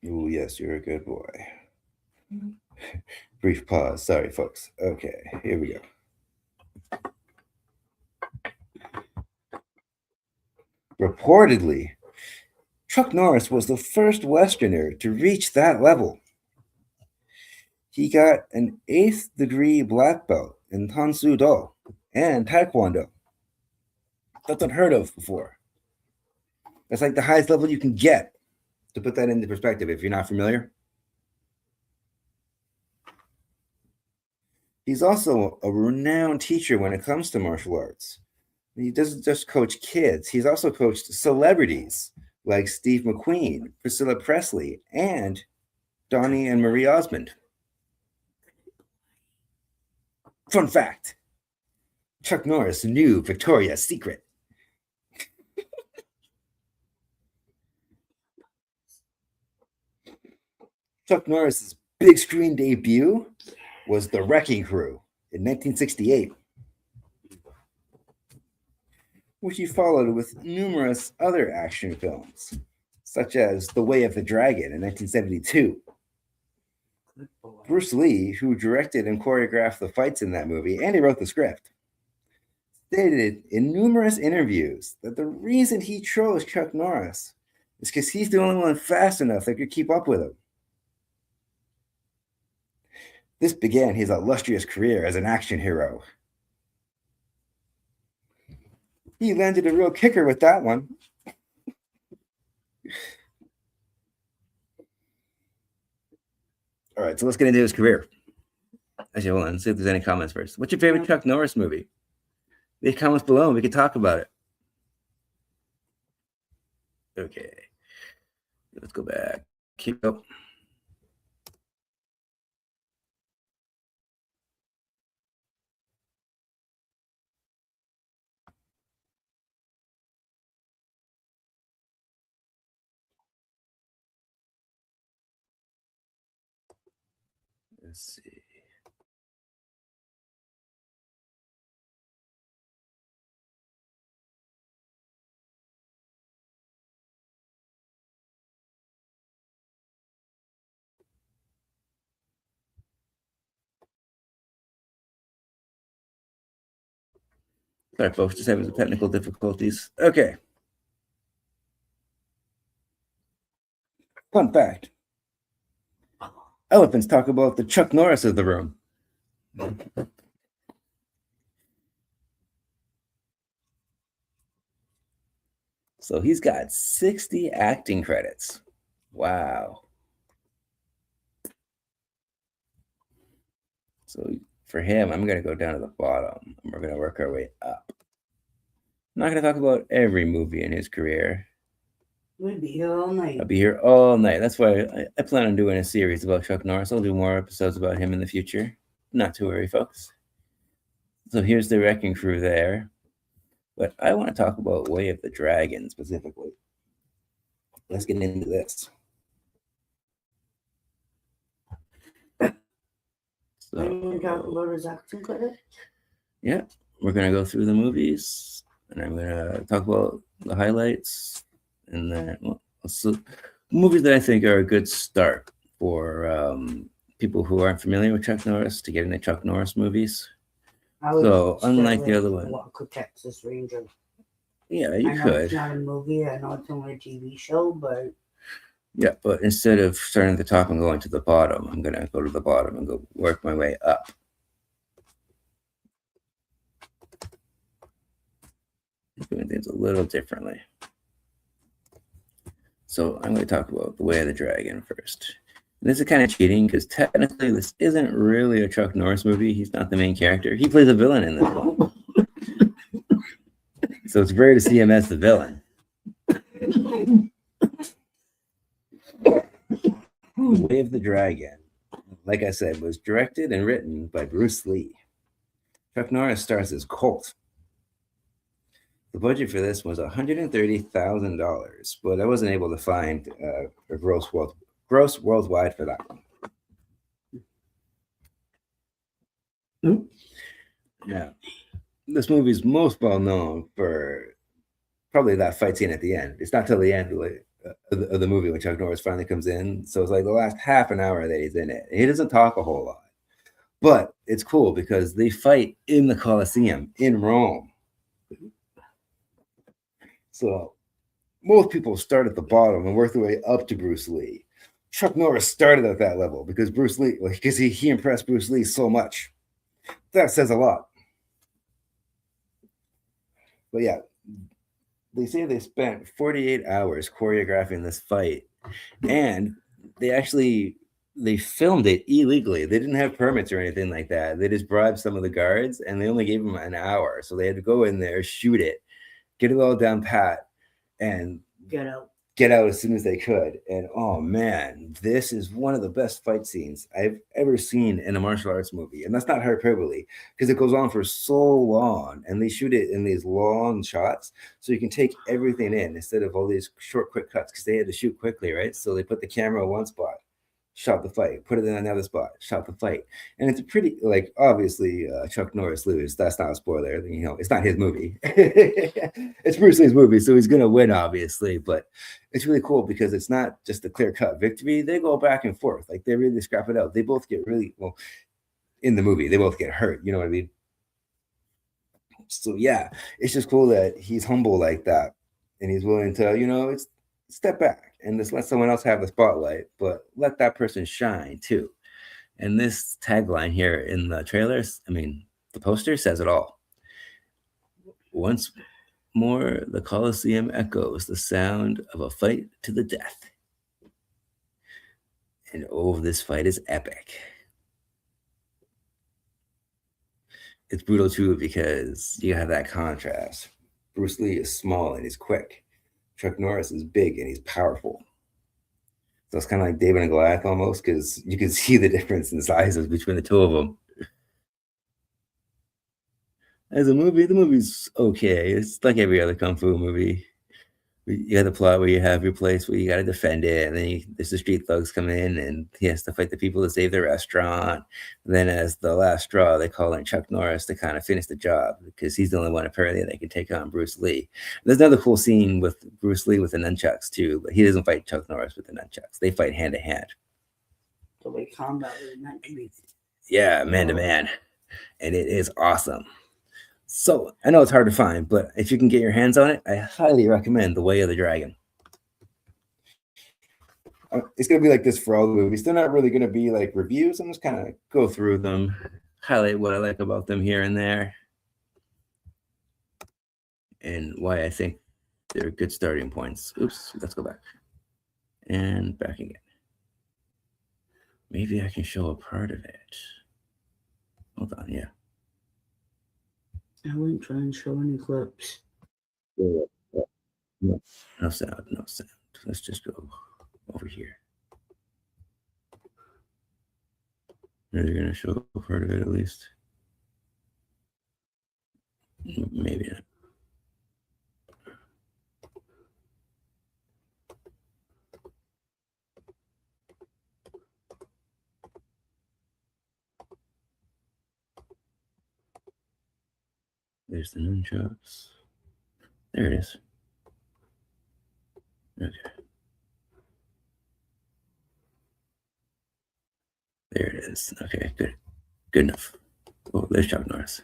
Oh, yes, you're a good boy. Brief pause. Sorry, folks. Okay, here we go. Reportedly, Chuck Norris was the first Westerner to reach that level. He got an 8th degree black belt in Tansu Do and Taekwondo. That's unheard of before. That's like the highest level you can get. To put that into perspective, if you're not familiar. He's also a renowned teacher when it comes to martial arts. He doesn't just coach kids, he's also coached celebrities like Steve McQueen, Priscilla Presley, and Donnie and Marie Osmond. Fun fact, Chuck Norris knew Victoria's Secret. Chuck Norris's big screen debut was The Wrecking Crew in 1968, which he followed with numerous other action films, such as The Way of the Dragon in 1972. Bruce Lee, who directed and choreographed the fights in that movie, and he wrote the script, stated in numerous interviews that the reason he chose Chuck Norris is because he's the only one fast enough that could keep up with him. This began his illustrious career as an action hero. He landed a real kicker with that one. All right, so let's get into his career. Actually, hold on, let's see if there's any comments first. What's your favorite Chuck Norris movie? Leave comments below and we can talk about it. Okay. Let's go back. Keep up. Let's see. Sorry, folks, just having some technical difficulties. Okay. Fun fact. Elephants talk about the Chuck Norris of the room. So he's got 60 acting credits. Wow. So for him, I'm going to go down to the bottom and we're going to work our way up. I'm not going to talk about every movie in his career. We'd be here all night. I'll be here all night. That's why I plan on doing a series about Chuck Norris. I'll do more episodes about him in the future. Not to worry, folks. So here's the Wrecking Crew there. But I want to talk about Way of the Dragon specifically. Let's get into this. So, Are you going to talk about his action credit? Yeah, we're going to go through the movies, and I'm going to talk about the highlights, and then movies that I think are a good start for people who aren't familiar with Chuck Norris to get into Chuck Norris movies. So, unlike the other one, Walker, Texas Ranger. Yeah, you I know could. It's not a movie. I know it's only a TV show, but Yeah, but instead of starting at the top and going to the bottom, I'm gonna go to the bottom and go work my way up. Doing things a little differently. So I'm going to talk about The Way of the Dragon first. And this is kind of cheating because technically this isn't really a Chuck Norris movie. He's not the main character. He plays a villain in this one. So it's rare to see him as the villain. The Way of the Dragon, like I said, was directed and written by Bruce Lee. Chuck Norris stars as Colt. The budget for this was $130,000, but I wasn't able to find a gross worldwide for that one. Yeah, this movie is most well known for probably that fight scene at the end. It's not till the end of the movie when Chuck Norris finally comes in. So it's like the last half an hour that he's in it. He doesn't talk a whole lot, but it's cool because they fight in the Colosseum in Rome. So most people start at the bottom and work their way up to Bruce Lee. Chuck Norris started at that level because Bruce Lee, because he impressed Bruce Lee so much. That says a lot. But yeah, they say they spent 48 hours choreographing this fight, and they filmed it illegally. They didn't have permits or anything like that. They just bribed some of the guards, and they only gave them an hour. So they had to go in there, shoot it, get it all down pat, and get out as soon as they could. And oh man, this is one of the best fight scenes I've ever seen in a martial arts movie. And that's not hyperbole because it goes on for so long and they shoot it in these long shots so you can take everything in instead of all these short, quick cuts because they had to shoot quickly, right? So they put the camera in one spot, shot the fight, put it in another spot, shot the fight. And it's a pretty, like, obviously Chuck Norris lose. That's not a spoiler. You know, it's not his movie. It's Bruce Lee's movie, so he's going to win, obviously. But it's really cool because it's not just a clear-cut victory. They go back and forth. Like, they really scrap it out. They both get really, well, in the movie, they both get hurt. You know what I mean? So, yeah, it's just cool that he's humble like that. And he's willing to, you know, it's step back and just let someone else have the spotlight, but let that person shine too. And this tagline here in the trailers, I mean, the poster says it all. Once more, the Colosseum echoes the sound of a fight to the death. And oh, this fight is epic. It's brutal too because you have that contrast. Bruce Lee is small and he's quick. Chuck Norris is big and he's powerful. So it's kind of like David and Goliath almost because you can see the difference in sizes between the two of them. As a movie, the movie's okay. It's like every other kung fu movie. You got the plot where you have your place where you got to defend it, and then there's the street thugs come in, and he has to fight the people to save the restaurant. And then, as the last straw, they call in Chuck Norris to kind of finish the job because he's the only one apparently that can take on Bruce Lee. There's another cool scene with Bruce Lee with the nunchucks too, but he doesn't fight Chuck Norris with the nunchucks. They fight hand to hand. So they combat with nunchucks. Yeah, man to man, and it is awesome. So I know it's hard to find, but if you can get your hands on it, I highly recommend The Way of the Dragon. It's going to be like this for all the movies. They're not really going to be like reviews. I'm just kind of go through them, highlight what I like about them here and there, and why I think they're good starting points. Oops, let's go back. And back again. Maybe I can show a part of it. Hold on, yeah. I wouldn't try and show any clips. No sound, no sound. Let's just go over here. Are they going to show a part of it at least? Maybe not. There's the nunchucks. There it is. Okay. There it is. Okay, good. Good enough. Oh, there's Chuck Norris.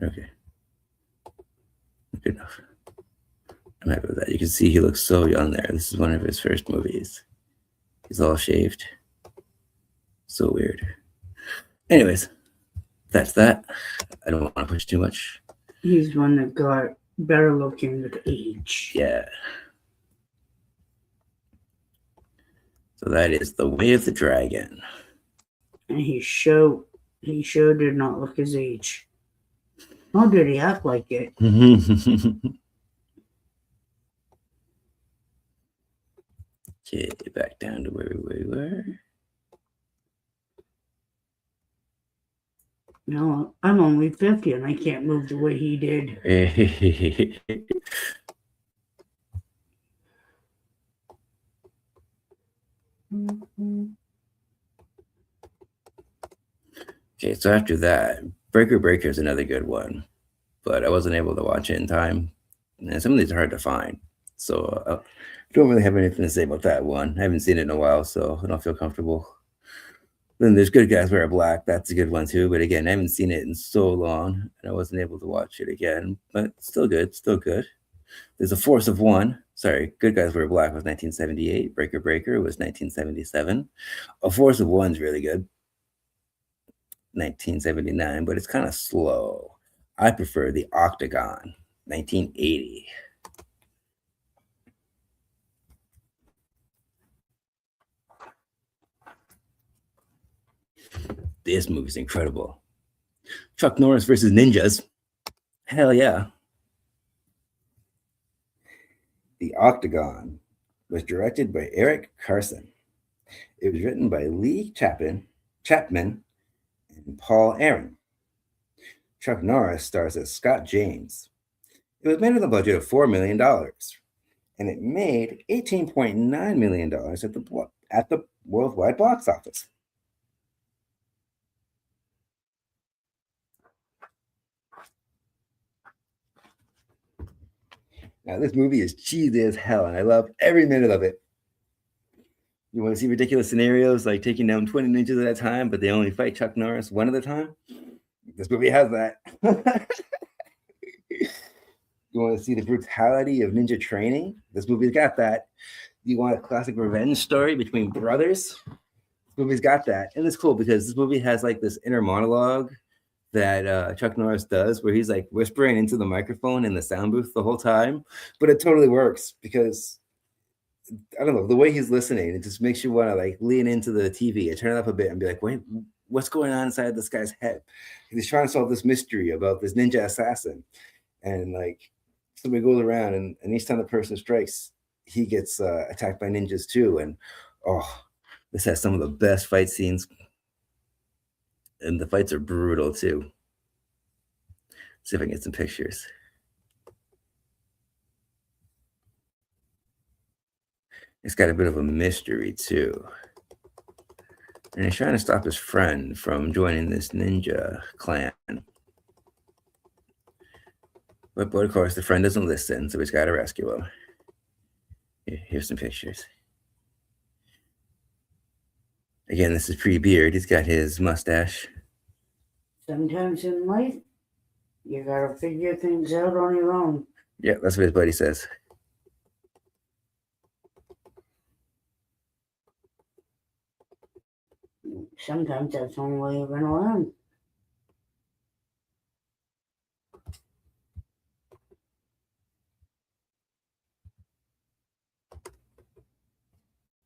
Okay. Good enough. I'm happy with that. You can see he looks so young there. This is one of his first movies. He's all shaved. So weird. Anyways, that's that. I don't want to push too much. He's one that got better looking with age. Yeah. So that is The Way of the Dragon. And he sure did not look his age. Nor did he act like it. Okay, back down to where we were. No, I'm only 50 and I can't move the way he did. Okay, so after that, Breaker is another good one, but I wasn't able to watch it in time. And some of these are hard to find, so I don't really have anything to say about that one. I haven't seen it in a while, so I don't feel comfortable. Then there's Good Guys Wear Black. That's a good one too, but again, I haven't seen it in so long, and I wasn't able to watch it again. But still good, still good. There's A Force of One. Sorry, Good Guys Wear Black was 1978. Breaker was 1977. A Force of One's really good. 1979, but it's kind of slow. I prefer The Octagon, 1980. This movie's incredible. Chuck Norris versus ninjas. Hell yeah. The Octagon was directed by Eric Carson. It was written by Lee Chapman and Paul Aaron. Chuck Norris stars as Scott James. It was made with a budget of $4 million, and it made $18.9 million at the worldwide box office. Now, this movie is cheesy as hell, and I love every minute of it. You want to see ridiculous scenarios like taking down 20 ninjas at a time, but they only fight Chuck Norris one at a time? This movie has that. You want to see the brutality of ninja training? This movie's got that. You want a classic revenge story between brothers? This movie's got that. And it's cool because this movie has like this inner monologue that Chuck Norris does where he's like whispering into the microphone in the sound booth the whole time. But it totally works because, I don't know, the way he's listening, it just makes you want to like lean into the TV and turn it up a bit and be like, wait, what's going on inside this guy's head? He's trying to solve this mystery about this ninja assassin. And like, somebody goes around and each time the person strikes, he gets attacked by ninjas too. And this has some of the best fight scenes. And the fights are brutal too. Let's see if I can get some pictures. It's got a bit of a mystery too. And he's trying to stop his friend from joining this ninja clan. But of course, the friend doesn't listen, so he's got to rescue him. Here's some pictures. Again, this is pre-beard. He's got his mustache. Sometimes in life, you gotta figure things out on your own. Yeah, that's what his buddy says. Sometimes that's the only way you're gonna learn.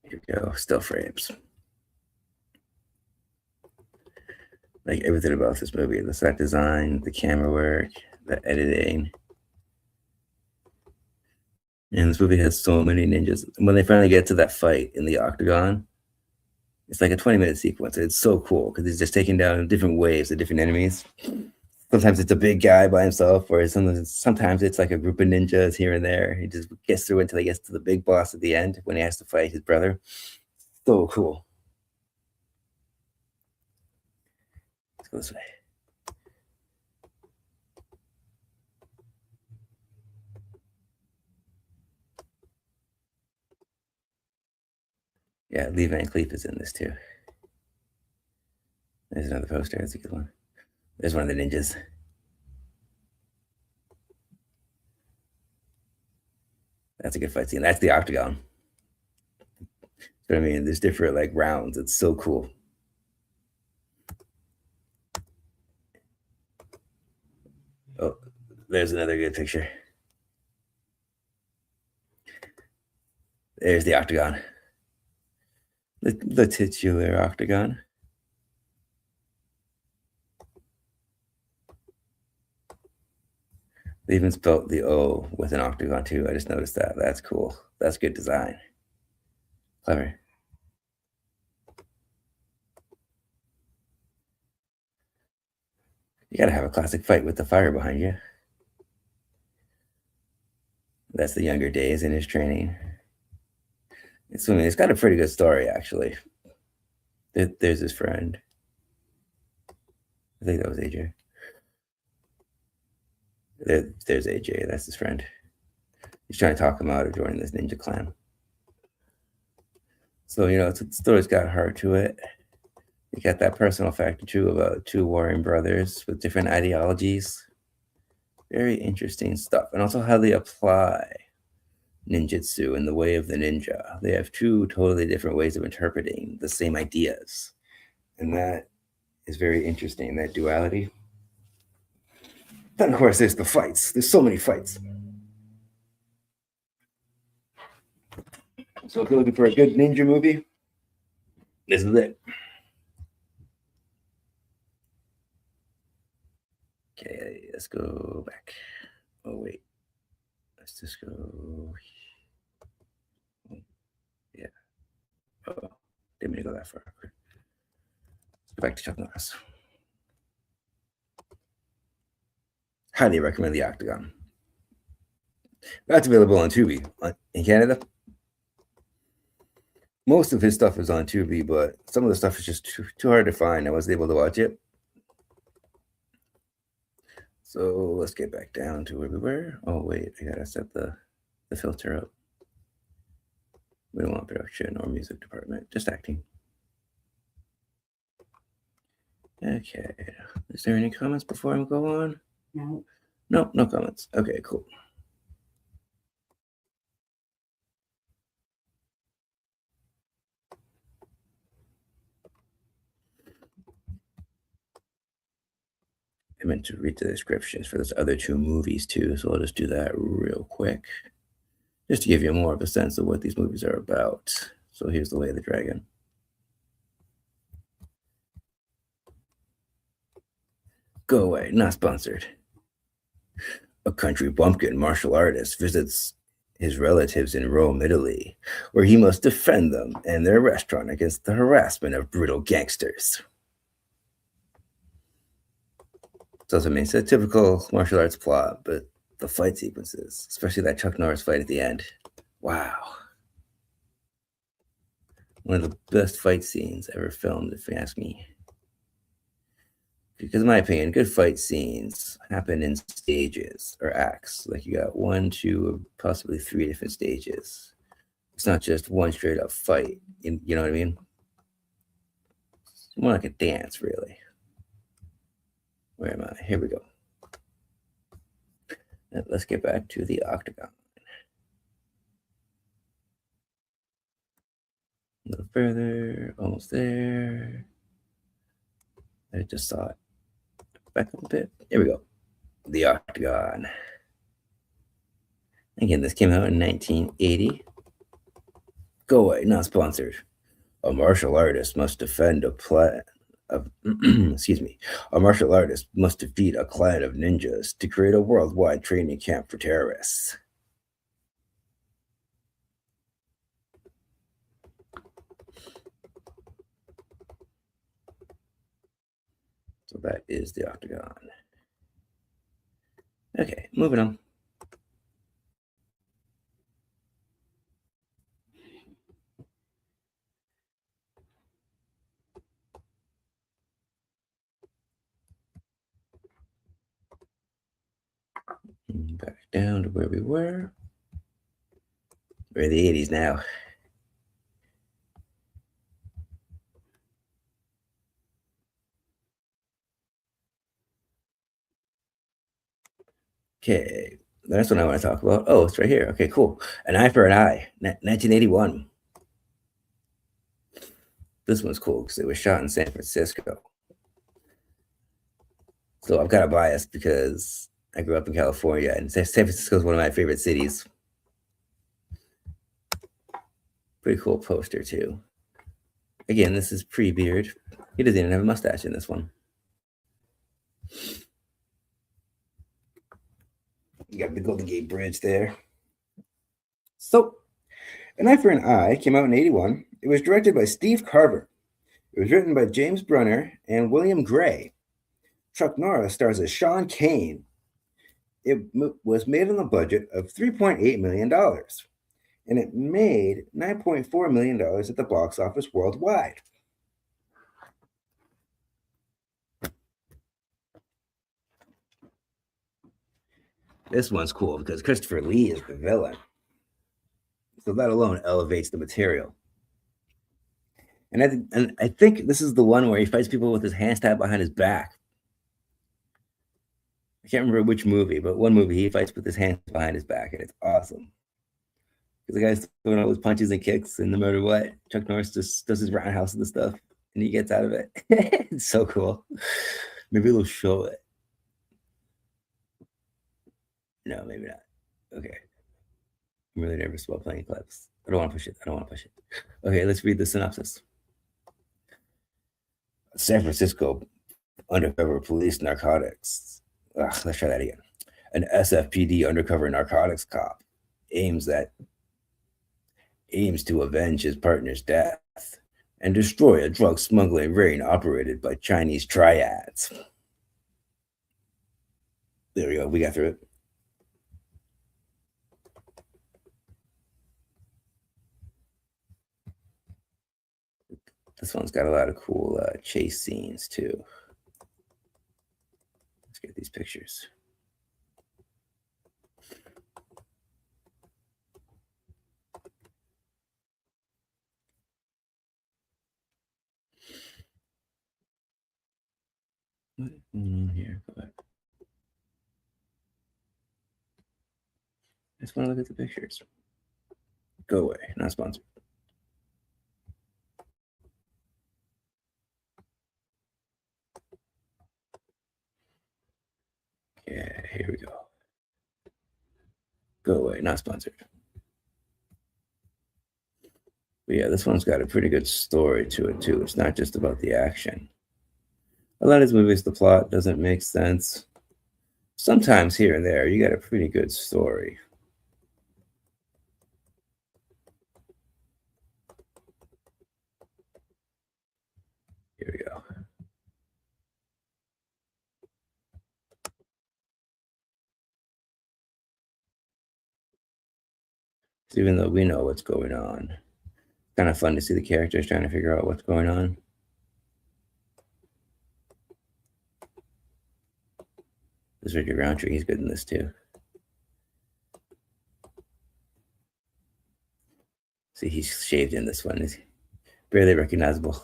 Here we go, still frames. Like everything about this movie, the set design, the camera work, the editing. And this movie has so many ninjas. When they finally get to that fight in the Octagon, it's like a 20-minute sequence. It's so cool because he's just taking down different waves of different enemies. Sometimes it's a big guy by himself, or sometimes it's like a group of ninjas here and there. He just gets through until he gets to the big boss at the end when he has to fight his brother. So cool. Let's go this way. Yeah, Lee Van Cleef is in this too. There's another poster. That's a good one. There's one of the ninjas. That's a good fight scene. That's the octagon. But I mean, there's different like rounds. It's so cool. Oh, there's another good picture. There's the octagon. The titular octagon. They even spelled the O with an octagon too. I just noticed that. That's cool. That's good design. Clever. You gotta have a classic fight with the fire behind you. That's the younger days in his training. It's got a pretty good story, actually. There's his friend. I think that was AJ. There's AJ. That's his friend. He's trying to talk him out of joining this ninja clan. So, the story's got heart to it. You got that personal factor, too, about two warring brothers with different ideologies. Very interesting stuff. And also how they apply ninjutsu in the way of the ninja. They have two totally different ways of interpreting the same ideas. And that is very interesting, that duality. Then, of course, there's the fights. There's so many fights. So if you're looking for a good ninja movie, this is it. Okay, let's go back. Oh, wait. Let's just go. Yeah. Oh, didn't mean to go that far. Okay. Let's go back to Chuck Norris. Highly recommend the Octagon. That's available on Tubi in Canada. Most of his stuff is on Tubi, but some of the stuff is just too hard to find. I wasn't able to watch it. So let's get back down to where we were. Oh, wait, I gotta set the filter up. We don't want production or music department, just acting. Okay, is there any comments before I go on? No. No comments. Okay, cool. I meant to read the descriptions for those other two movies too, so I'll just do that real quick, just to give you more of a sense of what these movies are about. So here's The Way of the Dragon. Go away, not sponsored. A country bumpkin martial artist visits his relatives in Rome, Italy, where he must defend them and their restaurant against the harassment of brutal gangsters. So I mean, it's a typical martial arts plot, but the fight sequences, especially that Chuck Norris fight at the end, wow. One of the best fight scenes ever filmed, if you ask me. Because in my opinion, good fight scenes happen in stages or acts. Like you got 1, 2, or possibly 3 different stages. It's not just one straight up fight. You know what I mean? It's more like a dance, really. Where am I? Here we go. Let's get back to the Octagon. A little further, almost there. I just saw it. Back up a bit. Here we go. The Octagon. Again, this came out in 1980. Go away, not sponsored. A martial artist must defend a plan of excuse me. A martial artist must defeat a clan of ninjas to create a worldwide training camp for terrorists. So that is the Octagon. Okay, moving on. Back down to where we were. We're in the 80s now. Okay, The next one I want to talk about. Oh, it's right here. Okay, cool. An Eye for an Eye, 1981. This one's cool because it was shot in San Francisco. So I've got a bias because I grew up in California, and San Francisco is one of my favorite cities. Pretty cool poster too. Again, this is pre-beard. He doesn't even have a mustache in this one. You got the Golden Gate Bridge there. So, An Eye for an Eye came out in 81. It was directed by Steve Carver. It was written by James Brunner and William Gray. Chuck Norris stars as Sean Kane. It was made on a budget of $3.8 million, and it made $9.4 million at the box office worldwide. This one's cool because Christopher Lee is the villain. So that alone elevates the material. And I think this is the one where he fights people with his hands tied behind his back. I can't remember which movie, but one movie he fights with his hands behind his back, and it's awesome. Because the guy's throwing all those punches and kicks, and no matter what, Chuck Norris just does his roundhouse and stuff, and he gets out of it. It's so cool. Maybe they'll show it. No, maybe not. Okay. I'm really nervous about playing clips. I don't want to push it. Okay, let's read the synopsis. San Francisco undercover police narcotics. Let's try that again. An SFPD undercover narcotics cop aims to avenge his partner's death and destroy a drug smuggling ring operated by Chinese triads. There we go. We got through it. This one's got a lot of cool chase scenes too. Let's get these pictures. What's going on here? Go back. I just want to look at the pictures. Go away. Not sponsored. Yeah, here we go. Go away. Not sponsored. But yeah, this one's got a pretty good story to it too. It's not just about the action. A lot of these movies, the plot doesn't make sense. Sometimes here and there, you got a pretty good story. Here we go. So even though we know what's going on, it's kind of fun to see the characters trying to figure out what's going on. This Richard Roundtree, he's good in this too. See, he's shaved in this one. He's barely recognizable.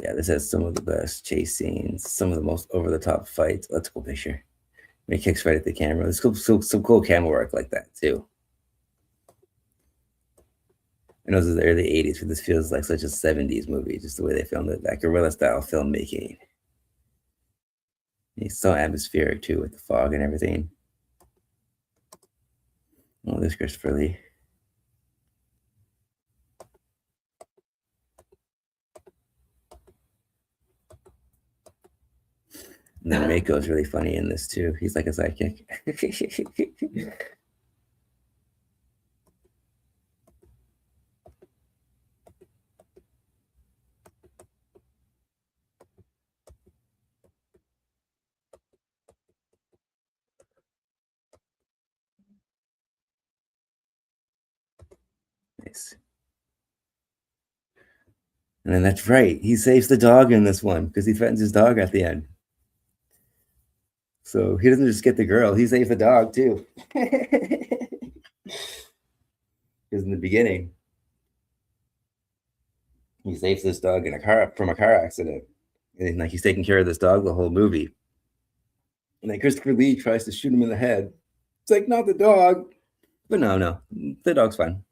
Yeah, this has some of the best chase scenes, some of the most over-the-top fights. Let's go picture. He kicks right at the camera. There's some cool camera work like that too. I know this is the early 80s, but this feels like such a 70s movie, just the way they filmed it, that guerrilla-style filmmaking. It's so atmospheric too, with the fog and everything. Oh, there's Christopher Lee. And then Mako's really funny in this too. He's like a sidekick. Nice. And then that's right. He saves the dog in this one because he threatens his dog at the end. So he doesn't just get the girl, he saves the dog too. Because in the beginning, He saves this dog from a car accident, and like he's taking care of this dog the whole movie. And then Christopher Lee tries to shoot him in the head. It's like, not the dog, but no, the dog's fine.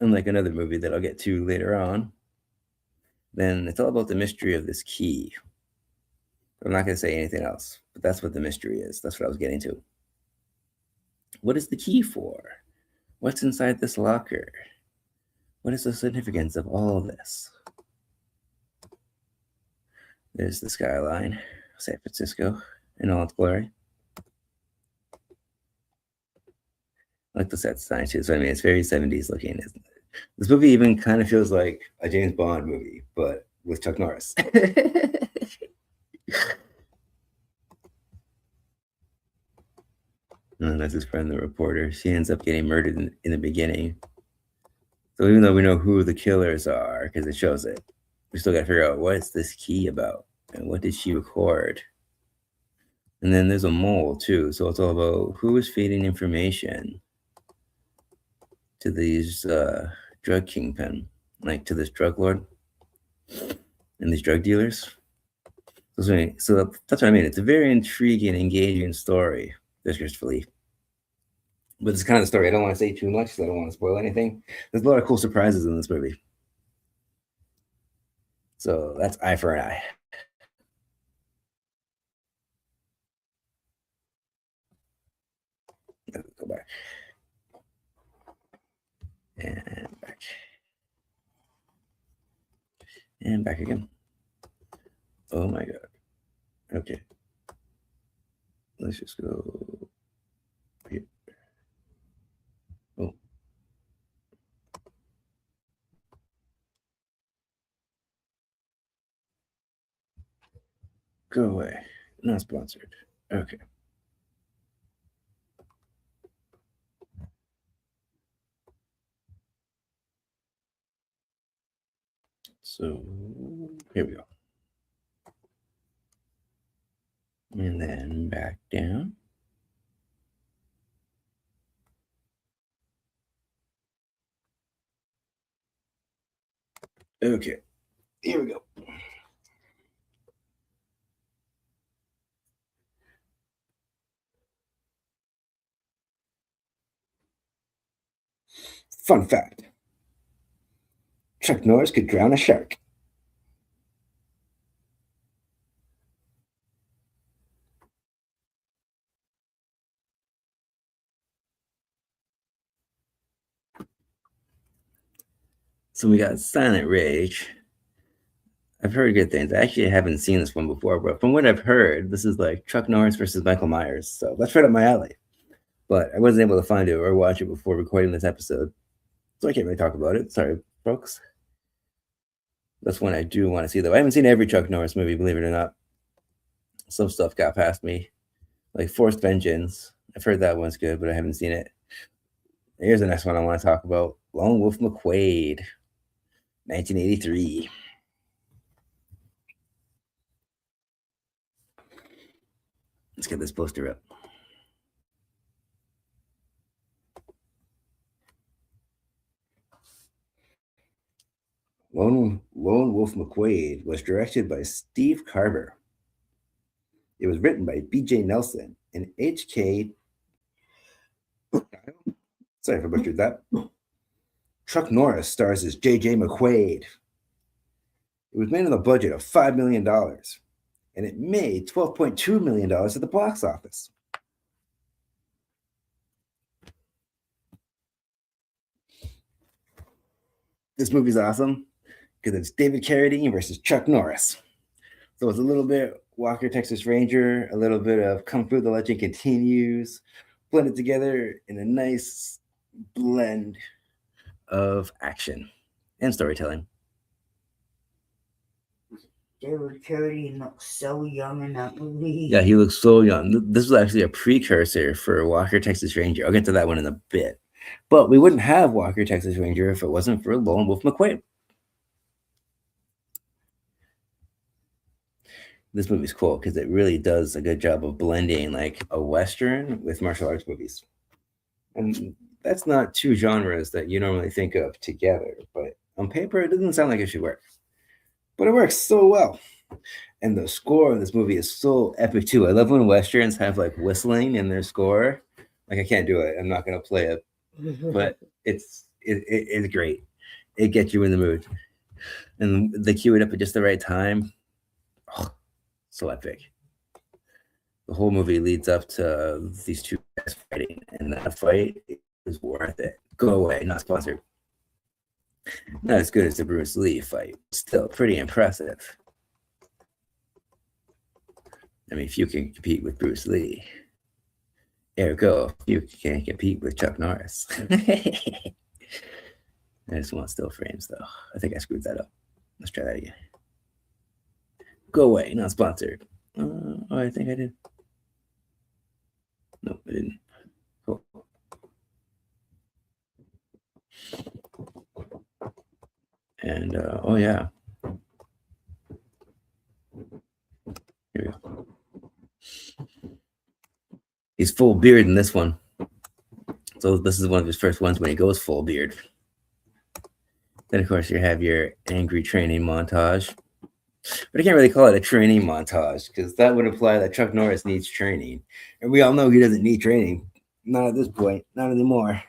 Unlike another movie that I'll get to later on, then it's all about the mystery of this key. I'm not going to say anything else, but that's what the mystery is. That's what I was getting to. What is the key for? What's inside this locker? What is the significance of all of this? There's the skyline, San Francisco in all its glory. I like the set design too. So I mean, it's very 70s looking, isn't it? This movie even kind of feels like a James Bond movie, but with Chuck Norris. And that's his friend, the reporter. She ends up getting murdered in the beginning. So even though we know who the killers are, because it shows it, we still got to figure out what is this key about and what did she record. And then there's a mole too. So it's all about who is feeding information to these drug kingpin, like to this drug lord and these drug dealers. So that's what I mean. It's a very intriguing, engaging story. There's Christopher Lee. But it's kind of the story. I don't want to say too much because I don't want to spoil anything. There's a lot of cool surprises in this movie. So that's Eye for an Eye. Go back. And back. And back again. Oh my God. Okay. Let's just go here. Oh. Go away. Not sponsored. Okay. So here we go. And then back down. Okay, here we go. Fun fact. Chuck Norris could drown a shark. So we got Silent Rage. I've heard good things. I actually haven't seen this one before, but from what I've heard, this is like Chuck Norris versus Michael Myers. So that's right up my alley. But I wasn't able to find it or watch it before recording this episode. So I can't really talk about it. Sorry, folks. That's one I do want to see, though. I haven't seen every Chuck Norris movie, believe it or not. Some stuff got past me. Like Forced Vengeance. I've heard that one's good, but I haven't seen it. Here's the next one I want to talk about. Lone Wolf McQuade, 1983. Let's get this poster up. Lone Wolf McQuade was directed by Steve Carver. It was written by B.J. Nelson and H.K. Sorry if I butchered that. Chuck Norris stars as J.J. McQuade. It was made on a budget of $5 million, and it made $12.2 million at the box office. This movie's awesome because it's David Carradine versus Chuck Norris. So it's a little bit Walker, Texas Ranger, a little bit of Kung Fu, The Legend Continues, blended together in a nice blend of action and storytelling. David Carradine looks so young in that movie. Yeah, he looks so young. This was actually a precursor for Walker, Texas Ranger. I'll get to that one in a bit. But we wouldn't have Walker, Texas Ranger if it wasn't for Lone Wolf McQuade. This movie's cool because it really does a good job of blending like a Western with martial arts movies. And that's not two genres that you normally think of together, but on paper, it doesn't sound like it should work. But it works so well. And the score of this movie is so epic too. I love when westerns have like whistling in their score. Like I can't do it. I'm not gonna play it, but it's great. It gets you in the mood, and they cue it up at just the right time. Oh, so epic. The whole movie leads up to these two guys fighting, and that fight is worth it. Go away, not sponsored. Not as good as the Bruce Lee fight, still pretty impressive. I mean, if you can compete with Bruce Lee, ergo, you can't compete with Chuck Norris. I just want still frames, though. I think I screwed that up. Let's try that again. Go away, not sponsored. Oh, I think I did. Nope, I didn't. Cool. And, oh, yeah. Here we go. He's full beard in this one. So this is one of his first ones when he goes full beard. Then, of course, you have your angry training montage. But I can't really call it a training montage because that would imply that Chuck Norris needs training. And we all know he doesn't need training. Not at this point. Not anymore.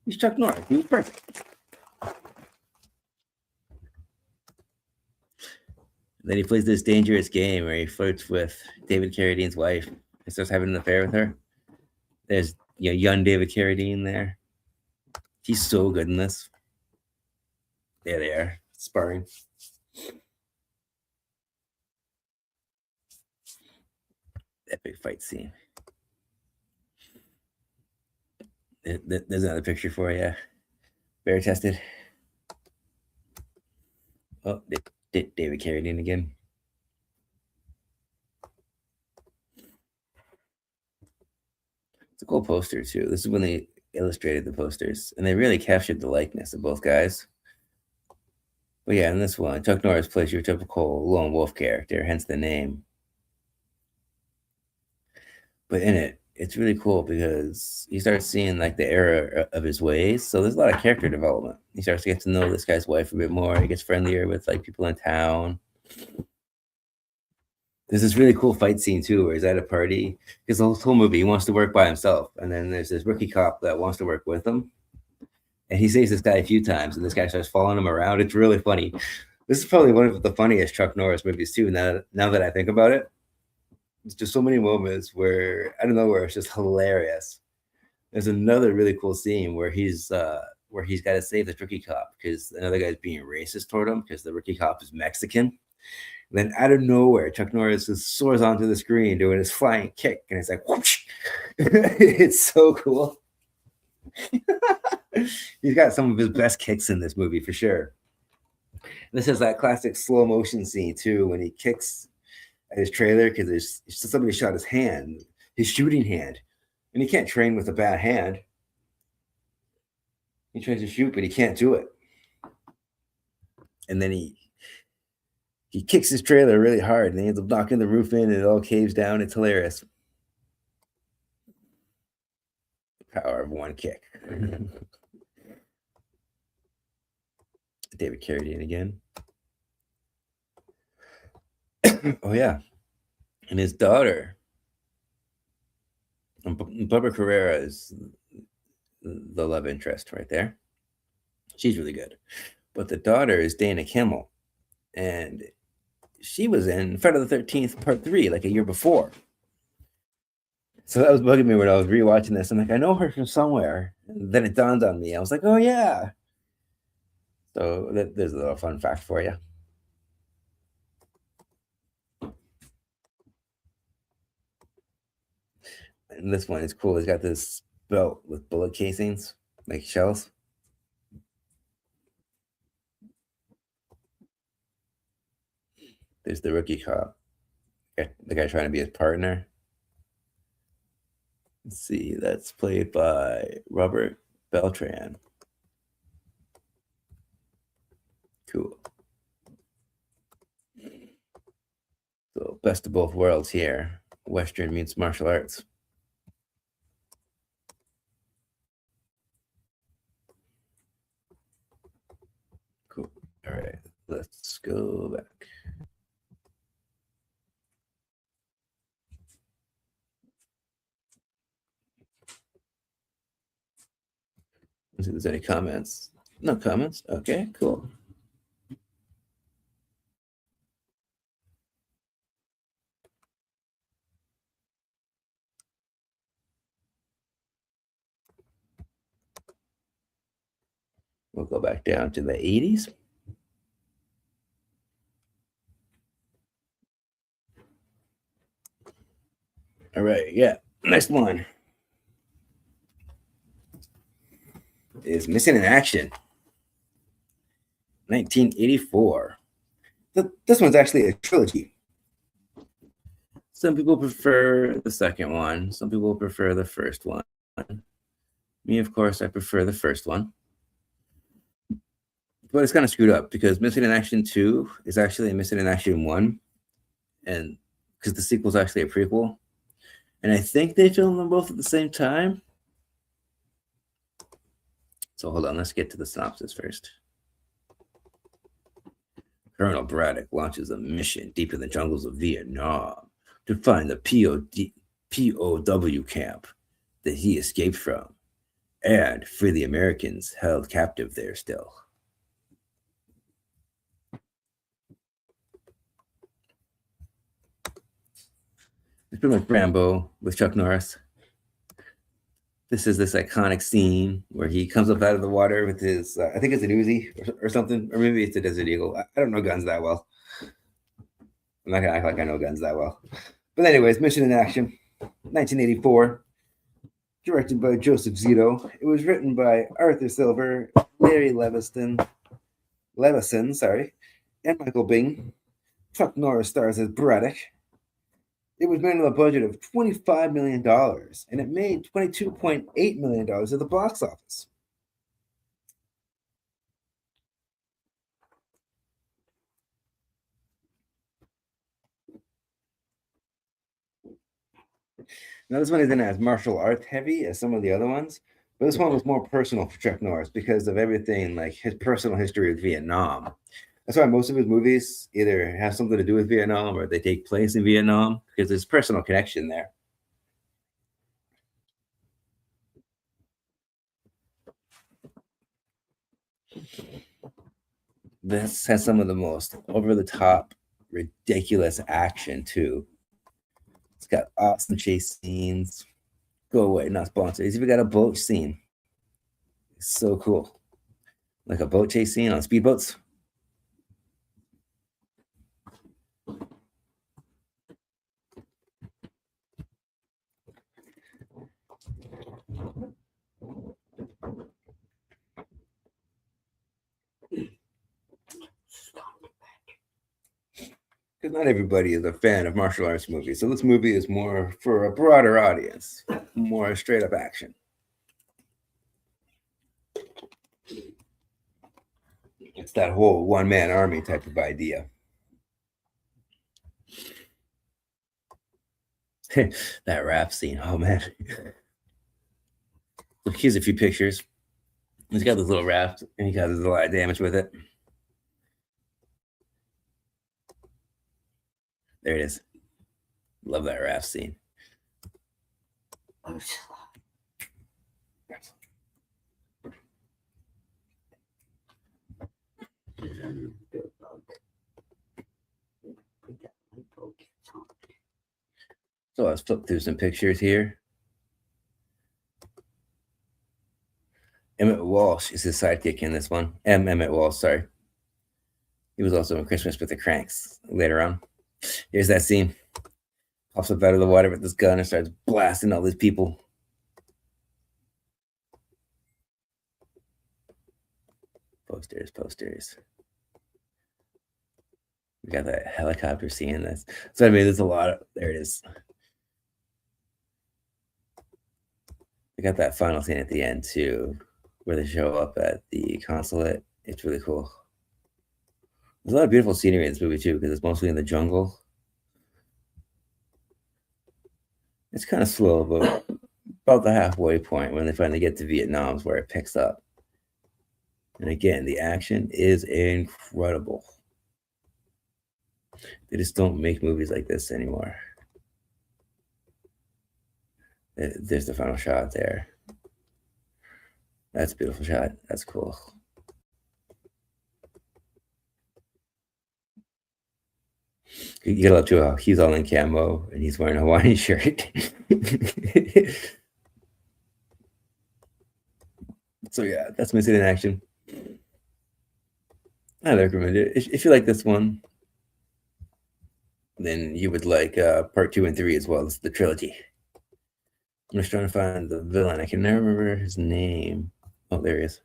He's Chuck Norris. He was perfect. Then he plays this dangerous game where he flirts with David Carradine's wife and starts having an affair with her. There's young David Carradine there. He's so good in this. There they are, sparring. Epic fight scene. There's another picture for you. Bear tested. Oh, David Carradine again. It's a cool poster too. This is when they illustrated the posters, and they really captured the likeness of both guys. But yeah, in this one, Chuck Norris plays your typical lone wolf character, hence the name. But in it, it's really cool because you start seeing like the error of his ways. So there's a lot of character development. He starts to get to know this guy's wife a bit more. He gets friendlier with like people in town. There's this really cool fight scene too, where he's at a party because the whole movie he wants to work by himself, and then there's this rookie cop that wants to work with him, and he saves this guy a few times, and this guy starts following him around. It's really funny. This is probably one of the funniest Chuck Norris movies too. Now that I think about it, there's just so many moments where I don't know where it's just hilarious. There's another really cool scene where he's got to save this rookie cop because another guy's being racist toward him because the rookie cop is Mexican. And then out of nowhere, Chuck Norris just soars onto the screen doing his flying kick, and it's like whoosh. It's so cool. He's got some of his best kicks in this movie for sure. This is that classic slow motion scene too when he kicks at his trailer because somebody shot his hand, his shooting hand, and he can't train with a bad hand. He tries to shoot, but he can't do it. And then he kicks his trailer really hard, and he ends up knocking the roof in, and it all caves down. It's hilarious. The power of one kick. David Carradine again. Oh yeah, and his daughter, Barbara Carrera, is the love interest right there. She's really good, but the daughter is Dana Kimmel, and she was in Friday the 13th Part 3 like a year before. So that was bugging me when I was rewatching this. I'm like, I know her from somewhere. And then it dawned on me. I was like, oh yeah. So there's a little fun fact for you. And this one is cool. He's got this belt with bullet casings, like shells. There's the rookie cop, the guy trying to be his partner. Let's see, that's played by Robert Beltran. Cool. So best of both worlds here. Western meets martial arts. go back. Let's see if there's any comments. No comments. Okay, cool. We'll go back down to the 80s. All right, yeah. Next one is Missing in Action, 1984. This one's actually a trilogy. Some people prefer the second one. Some people prefer the first one. Me, of course, I prefer the first one. But it's kind of screwed up because Missing in Action 2 is actually a Missing in Action 1. And because the sequel is actually a prequel. And I think they filmed them both at the same time. So hold on, let's get to the synopsis first. Colonel Braddock launches a mission deep in the jungles of Vietnam to find the POW camp that he escaped from and free the Americans held captive there still. It's pretty much Rambo with Chuck Norris. This is this iconic scene where he comes up out of the water with his, I think it's an Uzi or something, or maybe it's a Desert Eagle. I don't know guns that well. I'm not gonna act like I know guns that well. But anyways, Mission in Action, 1984, directed by Joseph Zito. It was written by Arthur Silver, Larry Levison, and Michael Bing. Chuck Norris stars as Braddock. It was made with a budget of $25 million, and it made $22.8 million at the box office. Now, this one isn't as martial arts heavy as some of the other ones, but this one was more personal for Chuck Norris because of everything, like his personal history with Vietnam. That's why most of his movies either have something to do with Vietnam or they take place in Vietnam because there's personal connection there. This has some of the most over-the-top, ridiculous action too. It's got awesome chase scenes. Go away, not sponsored. It's even got a boat scene. It's so cool. Like a boat chase scene on speedboats. Because not everybody is a fan of martial arts movies. So this movie is more for a broader audience, more straight up action. It's that whole one-man army type of idea. That rap scene, oh man. Look, here's a few pictures. He's got this little raft and he causes a lot of damage with it. There it is. Love that raft scene. So let's flip through some pictures here. Emmett Walsh is his sidekick in this one. Emmett Walsh, sorry. He was also in Christmas with the Cranks later on. Here's that scene. Pops up out of the water with this gun and starts blasting all these people. Posters. We got that helicopter scene. So I mean, there's a lot of, there it is. We got that final scene at the end too, where they show up at the consulate. It's really cool. There's a lot of beautiful scenery in this movie too, because it's mostly in the jungle. It's kind of slow, but about the halfway point when they finally get to Vietnam is where it picks up. And again, the action is incredible. They just don't make movies like this anymore. There's the final shot there. That's a beautiful shot. That's cool. You get up to how he's all in camo and he's wearing a Hawaiian shirt. So yeah, that's Missing in Action. I recommend it. If you like this one, then you would like part 2 and 3 as well. It's the trilogy. I'm just trying to find the villain. I can never remember his name. Oh, there he is.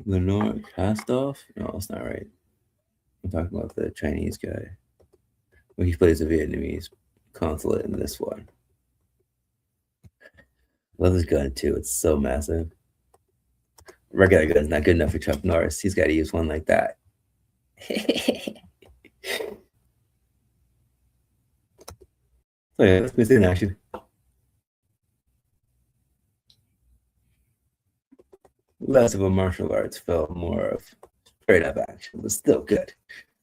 Lenore Kostov? No, that's not right. I'm talking about the Chinese guy. Well, he plays a Vietnamese consulate in this one. Love his gun too. It's so massive. Regular gun's not good enough for Chuck Norris. He's got to use one like that. So yeah, let's Missing in Action. Less of a martial arts film, more of straight up action, but still good.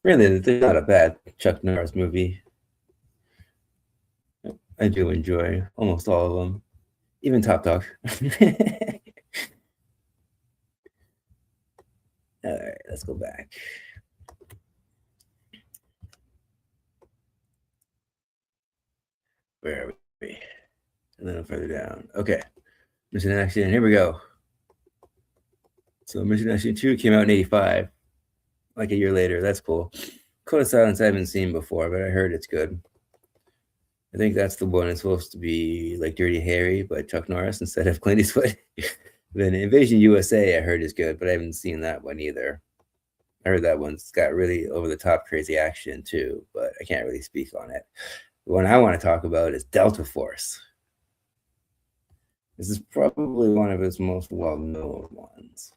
Really, there's not a bad Chuck Norris movie. I do enjoy almost all of them, even Top Dog. All right, let's go back. Where are we? And then further down. Okay, Mission Action. Here we go. So Mission Action 2 came out in '85, like a year later. That's cool. Code of Silence I haven't seen before, but I heard it's good. I think that's the one that's supposed to be like Dirty Harry, but Chuck Norris instead of Clint Eastwood. Then Invasion USA I heard is good, but I haven't seen that one either. I heard that one's got really over-the-top crazy action too, but I can't really speak on it. The one I want to talk about is Delta Force. This is probably one of his most well-known ones.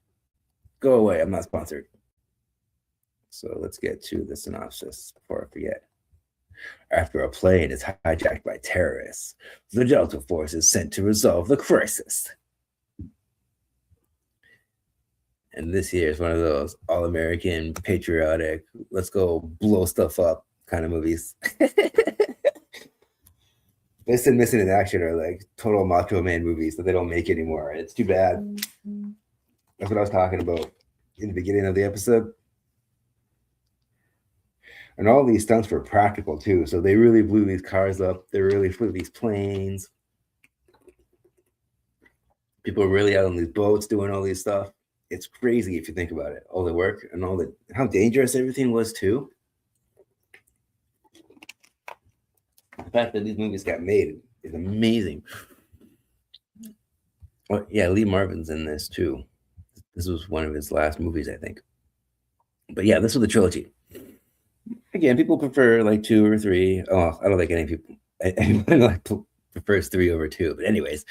Go away, I'm not sponsored. So let's get to the synopsis before I forget. After a plane is hijacked by terrorists, the Delta Force is sent to resolve the crisis. And this here is one of those all-American, patriotic, let's go blow stuff up kind of movies. This and Missing in Action are like total Macho Man movies that they don't make anymore. And it's too bad. That's what I was talking about in the beginning of the episode. And all these stunts were practical too. So they really blew these cars up. They really flew these planes. People were really out on these boats doing all these stuff. It's crazy if you think about it. All the work and all the how dangerous everything was too. The fact that these movies got made is amazing. Well, yeah, Lee Marvin's in this too. This was one of his last movies, I think. But yeah, this was the trilogy. Again, people prefer like 2 or 3. Oh, I don't think any people anyone like prefers 3 over 2. But anyways,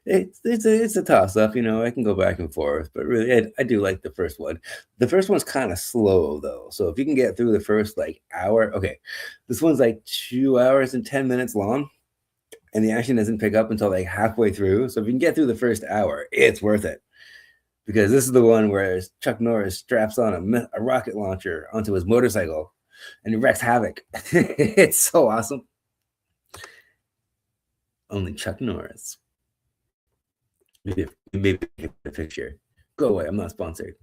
it's a toss up. You know, I can go back and forth. But really, I do like the first one. The first one's kind of slow though. So if you can get through the first like hour, okay, this one's like 2 hours and 10 minutes long, and the action doesn't pick up until like halfway through. So if you can get through the first hour, it's worth it. Because this is the one where Chuck Norris straps on a rocket launcher onto his motorcycle and he wreaks havoc. It's so awesome. Only Chuck Norris. Maybe a picture. Go away, I'm not sponsored.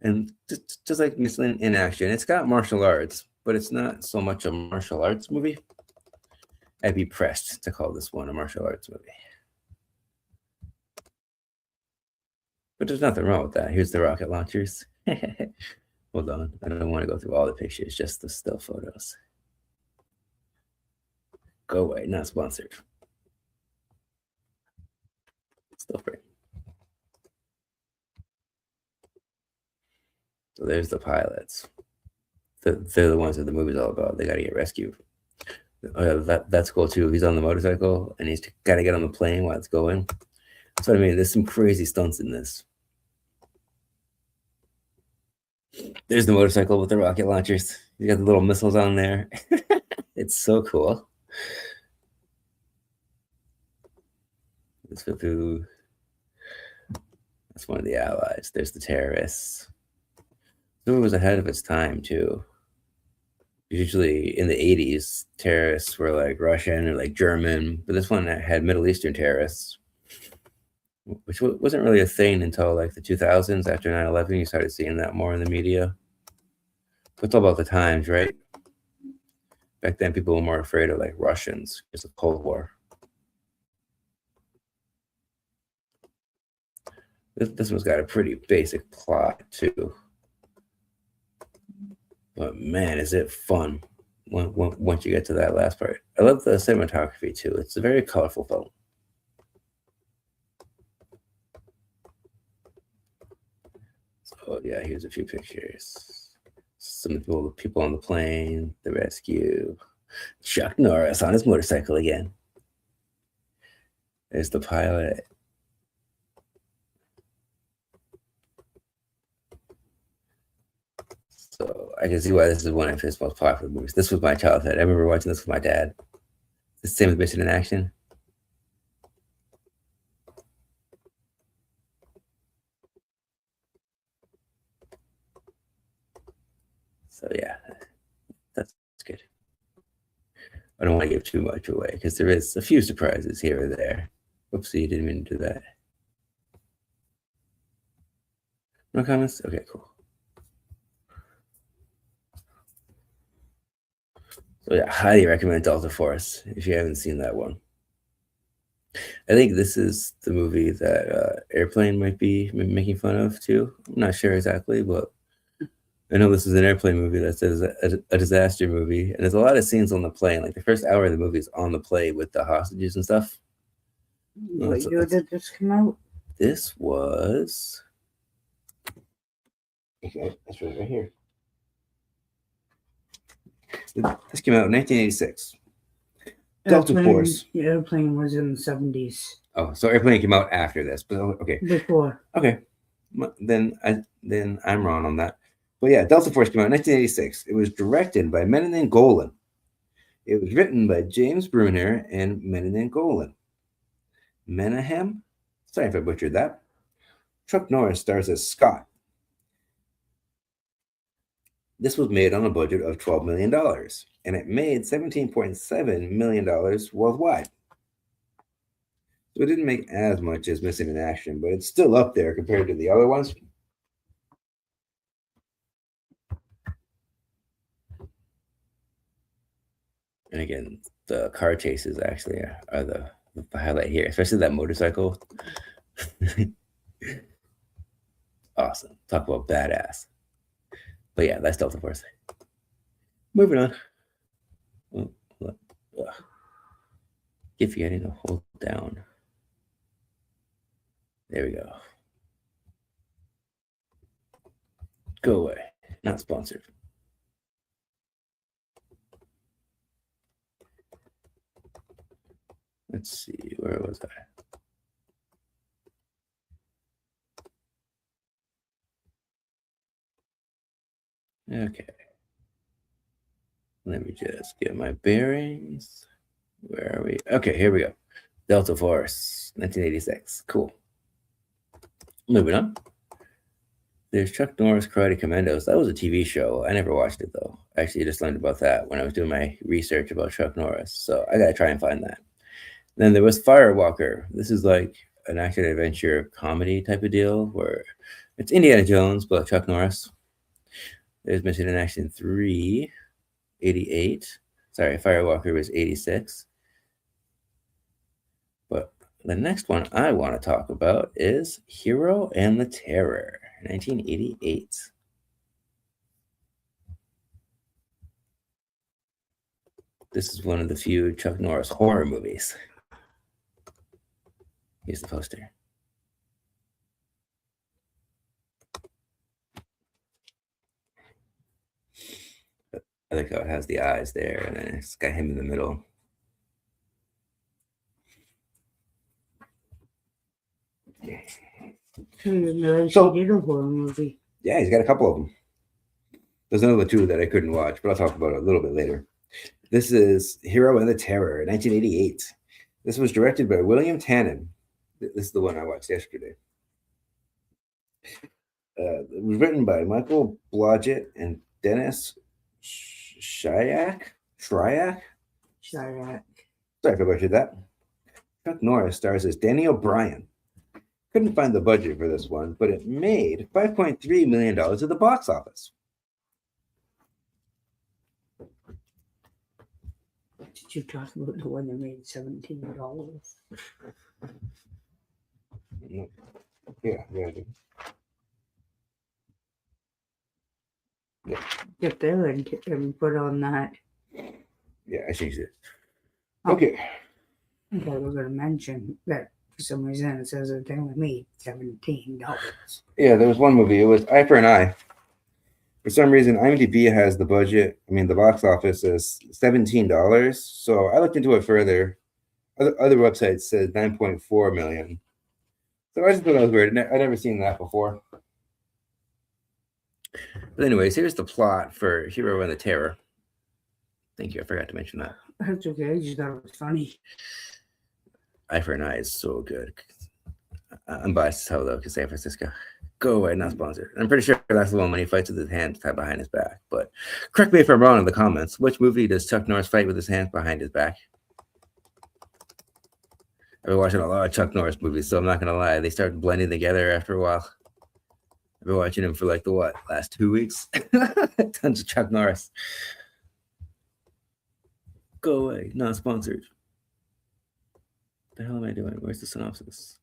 And just like Missing in Action, it's got martial arts, but it's not so much a martial arts movie. I'd be pressed to call this one a martial arts movie. But there's nothing wrong with that. Here's the rocket launchers. Hold on. I don't want to go through all the pictures, just the still photos. Go away, not sponsored. Still free. So there's the pilots. They're the ones that the movie's all about. They got to get rescued. That's cool too. He's on the motorcycle and he's got to get on the plane while it's going. So I mean, there's some crazy stunts in this. There's the motorcycle with the rocket launchers. You got the little missiles on there. It's so cool. Let's go through. That's one of the allies. There's the terrorists. The movie was ahead of its time too. Usually in the 80s, terrorists were like Russian or like German, but this one had Middle Eastern terrorists, which wasn't really a thing until like the 2000s. After 9/11, you started seeing that more in the media. But it's all about the times, right? Back then, people were more afraid of like Russians because of the Cold War. This one's got a pretty basic plot too. But man, is it fun once you get to that last part. I love the cinematography too. It's a very colorful film. So yeah, here's a few pictures. Some of the people on the plane, the rescue. Chuck Norris on his motorcycle again. There's the pilot. So I can see why this is one of his most popular movies. This was my childhood. I remember watching this with my dad. The same with Mission in Action. So yeah, that's good. I don't want to give too much away because there is a few surprises here or there. Oopsie, didn't mean to do that. No comments? Okay, cool. So yeah, highly recommend Delta Force if you haven't seen that one. I think this is the movie that Airplane might be making fun of too. I'm not sure exactly, but I know this is an airplane movie that says a disaster movie, and there's a lot of scenes on the plane. Like the first hour of the movie is on the plane with the hostages and stuff. What year did this come out? This was. Okay, that's right here. This came out in 1986. Delta Force. The Airplane was in the 70s. Oh, so Airplane came out after this, but okay. Before. Okay, then I'm wrong on that. But yeah, Delta Force came out in 1986. It was directed by Menon Golan. It was written by James Bruner and Menon Golan. Menahem? Sorry if I butchered that. Chuck Norris stars as Scott. This was made on a budget of $12 million, and it made $17.7 million worldwide. So it didn't make as much as Missing in Action, but it's still up there compared to the other ones. And again, the car chases actually are the highlight here, especially that motorcycle. Awesome. Talk about badass. But yeah, that's Delta Force. Moving on. Keep forgetting to hold down. There we go. Go away. Not sponsored. Let's see, where was I? Okay. Let me just get my bearings. Where are we? Okay, here we go. Delta Force, 1986. Cool. Moving on. There's Chuck Norris Karate Commandos. That was a TV show. I never watched it though. I actually just learned about that when I was doing my research about Chuck Norris. So I gotta try and find that. Then there was Firewalker. This is like an action adventure comedy type of deal where it's Indiana Jones, but Chuck Norris. There's Mission in Action 3, 88. Sorry, Firewalker was 86. But the next one I want to talk about is Hero and the Terror, 1988. This is one of the few Chuck Norris horror movies. Here's the poster. I like how it has the eyes there, and then it's got him in the middle. So he did a horror movie. Yeah, he's got a couple of them. There's another two that I couldn't watch, but I'll talk about it a little bit later. This is Hero and the Terror, 1988. This was directed by William Tannen. This is the one I watched yesterday. It was written by Michael Blodgett and Dennis Shryack. Shryack. Sorry if I butchered that. Chuck Norris stars as Danny O'Brien. Couldn't find the budget for this one, but it made $5.3 million at the box office. Did you talk about the one that made $17? No. Yeah, I did. Get there and put on that. Yeah, I changed it. Oh. Okay. I thought we were going to mention that for some reason it says it only made $17. Yeah, there was one movie. It was Eye for an Eye. For some reason, IMDb has the budget. I mean, the box office is $17. So I looked into it further. Other websites said 9.4 million. So I just thought that was weird. I'd never seen that before. But anyways, here's the plot for Hero and the Terror. Thank you. I forgot to mention that. That's okay. I just thought it was funny. Eye for an Eye is so good. I'm biased as hell though, because San Francisco. Go away, not sponsored. I'm pretty sure that's the one when he fights with his hands tied behind his back. But correct me if I'm wrong in the comments. Which movie does Chuck Norris fight with his hands behind his back? I've been watching a lot of Chuck Norris movies, so I'm not gonna lie. They start blending together after a while. I've been watching him for like the last 2 weeks. Tons of Chuck Norris. Go away, not sponsored. What the hell am I doing? Where's the synopsis?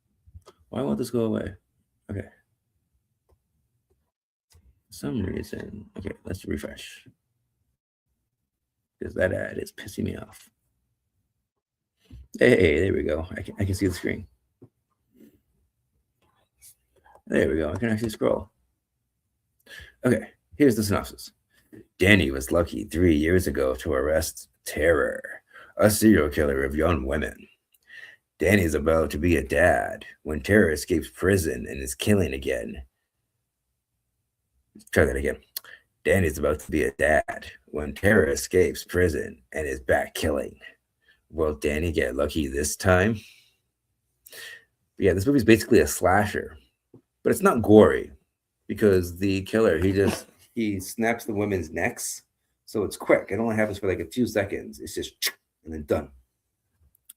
Why won't this go away? Okay. For some reason. Okay, let's refresh. Because that ad is pissing me off. Hey, there we go. I can see the screen. There we go. I can actually scroll. Okay, here's the synopsis. Danny was lucky 3 years ago to arrest Terror, a serial killer of young women. Danny's about to be a dad when Terror escapes prison and is killing again. Try that again. Danny's about to be a dad when Terror escapes prison and is back killing. Will Danny get lucky this time? Yeah, this movie's basically a slasher, but it's not gory because the killer, he snaps the women's necks. So it's quick. It only happens for like a few seconds. It's just and then done.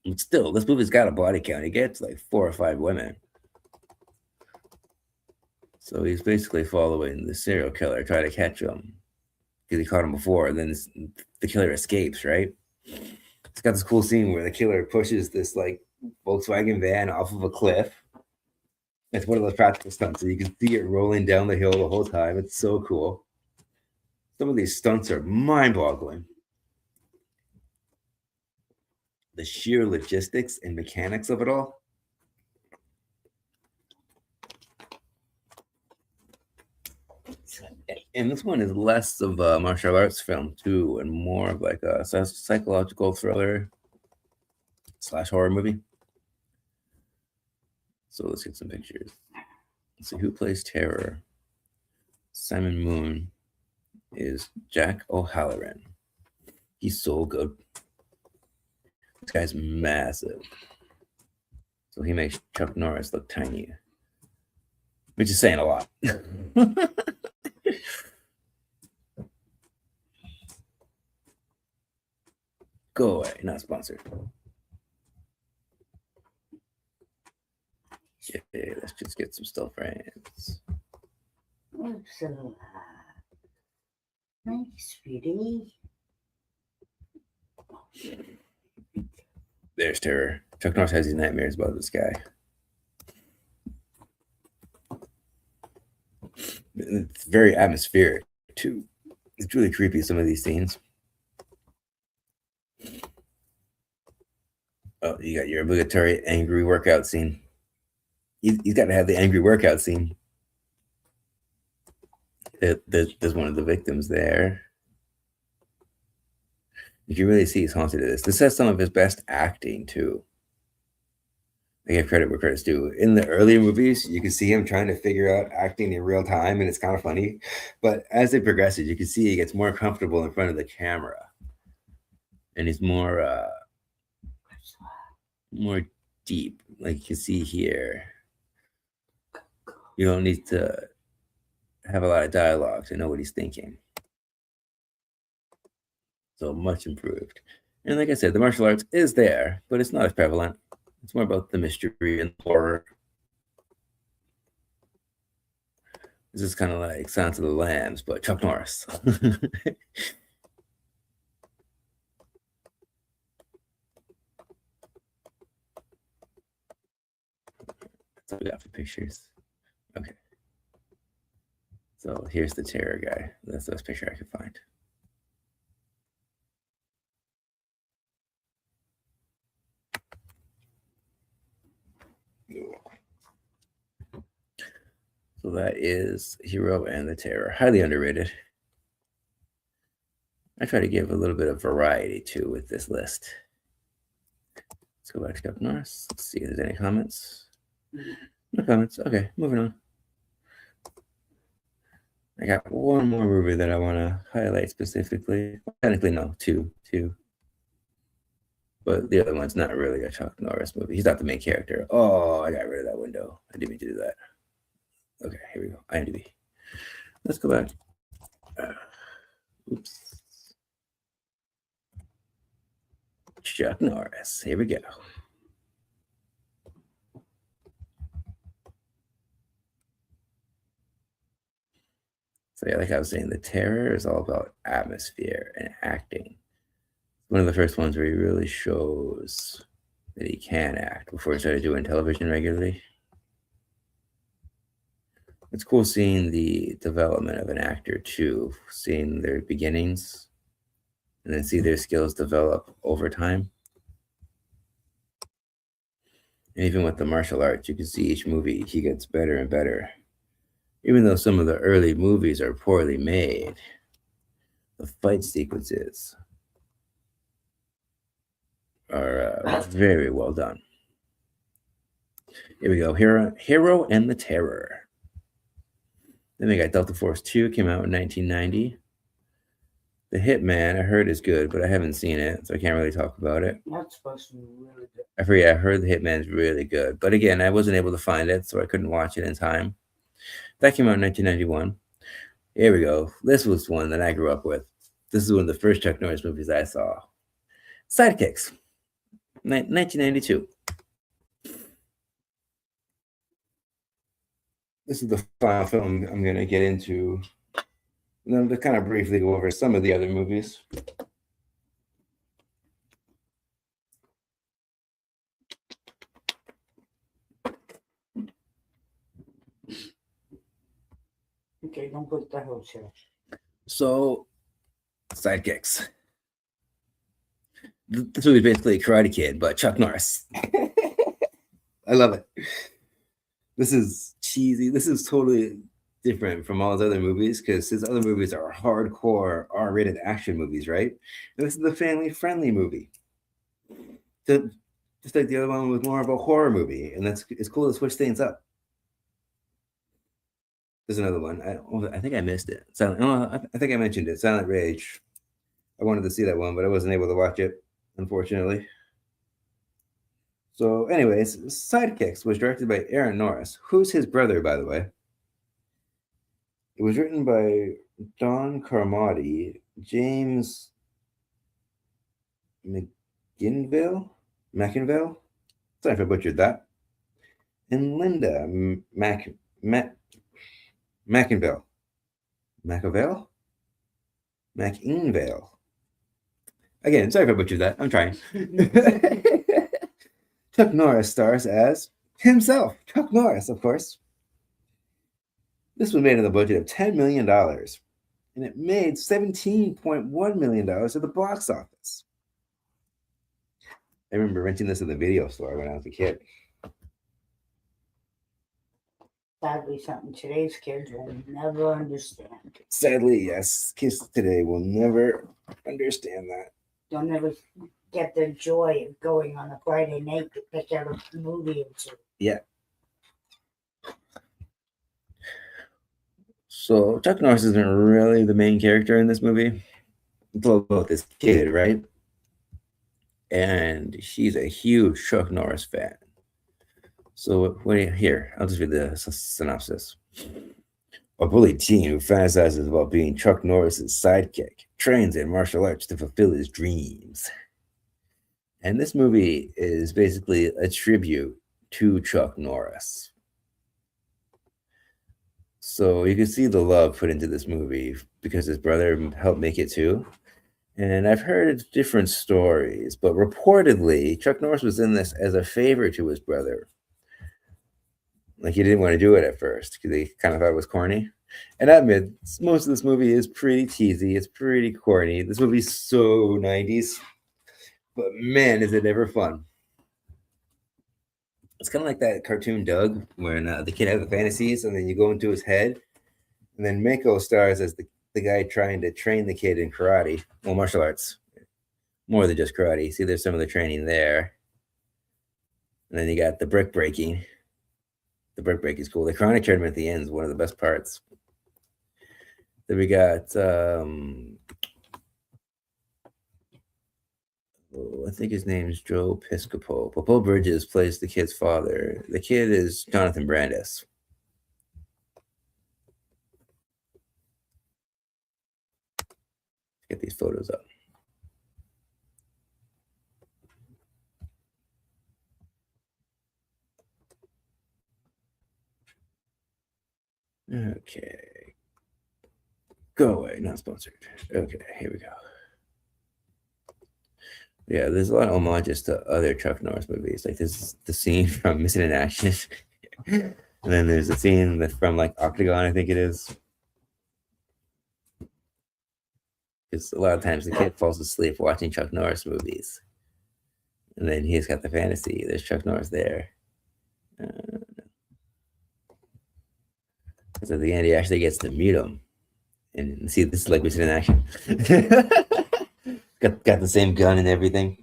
But still, this movie's got a body count. He gets like 4 or 5 women. So he's basically following the serial killer, trying to catch him because he caught him before. And then the killer escapes, right? It's got this cool scene where the killer pushes this like Volkswagen van off of a cliff. It's one of those practical stunts, so you can see it rolling down the hill the whole time. It's so cool. Some of these stunts are mind-boggling. The sheer logistics and mechanics of it all. And this one is less of a martial arts film too, and more of like a psychological thriller / horror movie. So let's get some pictures. Let's see who plays Terror. Simon Moon is Jack O'Halloran. He's so good. This guy's massive. So he makes Chuck Norris look tiny, which is saying a lot. Go away, not sponsored. Okay, let's just get some still frames. So, nice, sweetie. There's Terror. Chuck Norris has these nightmares about this guy. It's very atmospheric, too. It's really creepy, some of these scenes. Oh, you got your obligatory angry workout scene. He's got to have the angry workout scene. There's one of the victims there. You can really see he's haunted to this. This has some of his best acting, too. I give credit where credit's due. In the earlier movies, you can see him trying to figure out acting in real time, and it's kind of funny. But as it progresses, you can see he gets more comfortable in front of the camera. And he's more deep, like you can see here. You don't need to have a lot of dialogue to know what he's thinking. So much improved. And like I said, the martial arts is there, but it's not as prevalent. It's more about the mystery and horror. This is kind of like Silence of the Lambs, but Chuck Norris. That's all we got for pictures. Okay. So here's the terror guy. That's the best picture I could find. So that is Hero and the Terror. Highly underrated. I try to give a little bit of variety too with this list. Let's go back to Chuck Norris. Let's see if there's any comments. No comments. Okay, moving on. I got one more movie that I want to highlight specifically. Technically, no, two. But the other one's not really a Chuck Norris movie. He's not the main character. Oh, I got rid of that window. I didn't mean to do that. Okay, here we go. IMDb. Let's go back. Oops. Chuck Norris. Here we go. So yeah, like I was saying, The Terror is all about atmosphere and acting. One of the first ones where he really shows that he can act before he started doing television regularly. It's cool seeing the development of an actor too, seeing their beginnings and then see their skills develop over time. And even with the martial arts, you can see each movie he gets better and better. Even though some of the early movies are poorly made, the fight sequences are very well done. Here we go. Hero and the Terror. Then we got Delta Force 2, came out in 1990. The Hitman, I heard is good, but I haven't seen it, so I can't really talk about it. That's supposed to be really good. I heard The Hitman's really good, but again, I wasn't able to find it, so I couldn't watch it in time. That came out in 1991. Here we go. This was one that I grew up with. This is one of the first Chuck Norris movies I saw. Sidekicks, 1992. This is the final film I'm going to get into. And then to kind of briefly go over some of the other movies. Okay, don't put the house here. So, Sidekicks. This movie is basically a Karate Kid, but Chuck Norris. I love it. This is cheesy. This is totally different from all his other movies because his other movies are hardcore R-rated action movies, right? And this is the family-friendly movie. Just like the other one was more of a horror movie, and it's cool to switch things up. There's another one. I think I missed it. I think I mentioned it. Silent Rage. I wanted to see that one, but I wasn't able to watch it, unfortunately. So, anyways, Sidekicks was directed by Aaron Norris, who's his brother, by the way. It was written by Don Carmody, James McInville. Sorry if I butchered that. And Linda McInville. Again, sorry if I butchered that. I'm trying. Chuck Norris stars as himself, Chuck Norris, of course. This was made on a budget of $10 million, and it made $17.1 million at the box office. I remember renting this in the video store when I was a kid. Sadly, something today's kids will never understand. Sadly, yes, kids today will never understand that. They'll never get the joy of going on a Friday night to pick out a movie or two. Yeah. So Chuck Norris isn't really the main character in this movie. It's all about this kid, right? And she's a huge Chuck Norris fan. So here, I'll just read the synopsis. A bullied teen who fantasizes about being Chuck Norris's sidekick trains in martial arts to fulfill his dreams. And this movie is basically a tribute to Chuck Norris. So you can see the love put into this movie because his brother helped make it too. And I've heard different stories, but reportedly, Chuck Norris was in this as a favor to his brother. Like he didn't want to do it at first because he kind of thought it was corny. And I admit, most of this movie is pretty cheesy. It's pretty corny. This movie's so 90s. But man, is it ever fun. It's kind of like that cartoon Doug, when the kid has the fantasies and then you go into his head. And then Mako stars as the guy trying to train the kid in karate. Well, martial arts. More than just karate. See, there's some of the training there. And then you got the brick breaking. The brick break is cool. The chronic tournament at the end is one of the best parts. Then we got I think his name's Joe Piscopo. Popo Bridges plays the kid's father. The kid is Jonathan Brandis. Get these photos up. Okay. Go away, not sponsored. Okay, here we go. Yeah, there's a lot of homages to other Chuck Norris movies. Like this is the scene from Missing in Action. And then there's a scene that's from like Octagon, I think it is. Because a lot of times the kid falls asleep watching Chuck Norris movies. And then he's got the fantasy. There's Chuck Norris there. So at the end, he actually gets to meet him. And see, this is like Missing in Action. got the same gun and everything.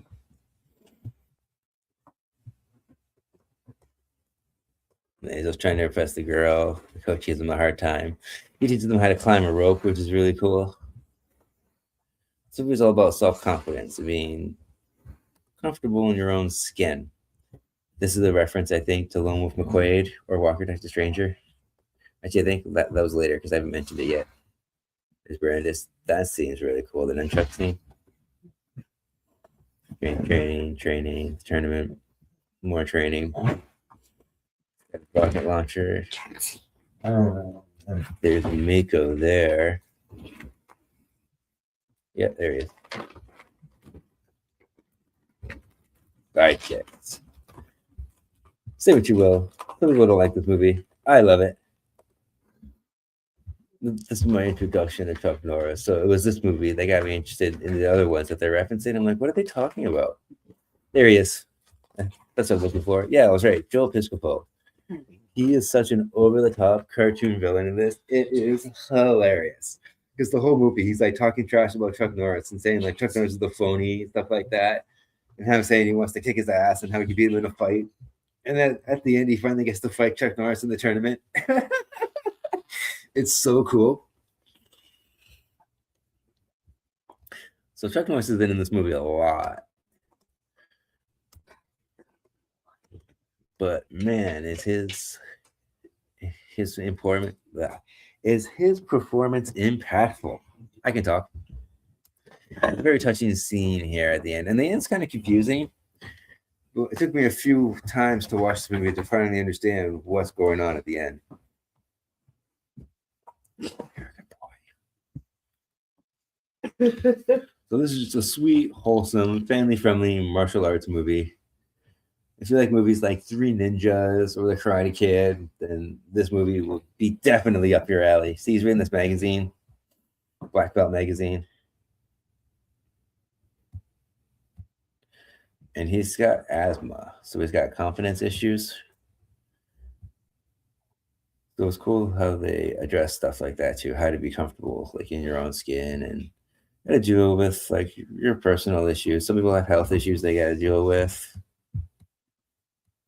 And he's just trying to impress the girl. The coach gives him a hard time. He teaches them how to climb a rope, which is really cool. This movie is all about self-confidence, being comfortable in your own skin. This is a reference, I think, to Lone Wolf McQuade or Walker Texas Stranger. Actually, I think that was later because I haven't mentioned it yet. There's Brandis. That scene's really cool. The nunchuck scene. Training, tournament, more training. Rocket launcher. There's Mako there. Yeah, there he is. Sidekicks. Say what you will. Some people don't like this movie. I love it. This is my introduction to Chuck Norris. So it was this movie that got me interested in the other ones that they're referencing. I'm like, what are they talking about? There he is. That's what I was looking for. Yeah, I was right. Joel Piscopo. He is such an over-the-top cartoon villain in this. It is hilarious. Because the whole movie, he's like talking trash about Chuck Norris and saying like Chuck Norris is the phony, stuff like that. And him saying he wants to kick his ass and how he can beat him in a fight. And then at the end, he finally gets to fight Chuck Norris in the tournament. It's so cool. So Chuck Norris has been in this movie a lot. But man, is his performance impactful? I can talk. A very touching scene here at the end. And the end's kind of confusing. It took me a few times to watch this movie to finally understand what's going on at the end. So this is just a sweet, wholesome, family-friendly martial arts movie. If you like movies like Three Ninjas or The Karate Kid, then this movie will be definitely up your alley. See, he's reading this magazine, Black Belt magazine. And he's got asthma, so he's got confidence issues. So it's cool how they address stuff like that too, how to be comfortable like in your own skin and how to deal with like your personal issues. Some people have health issues they got to deal with.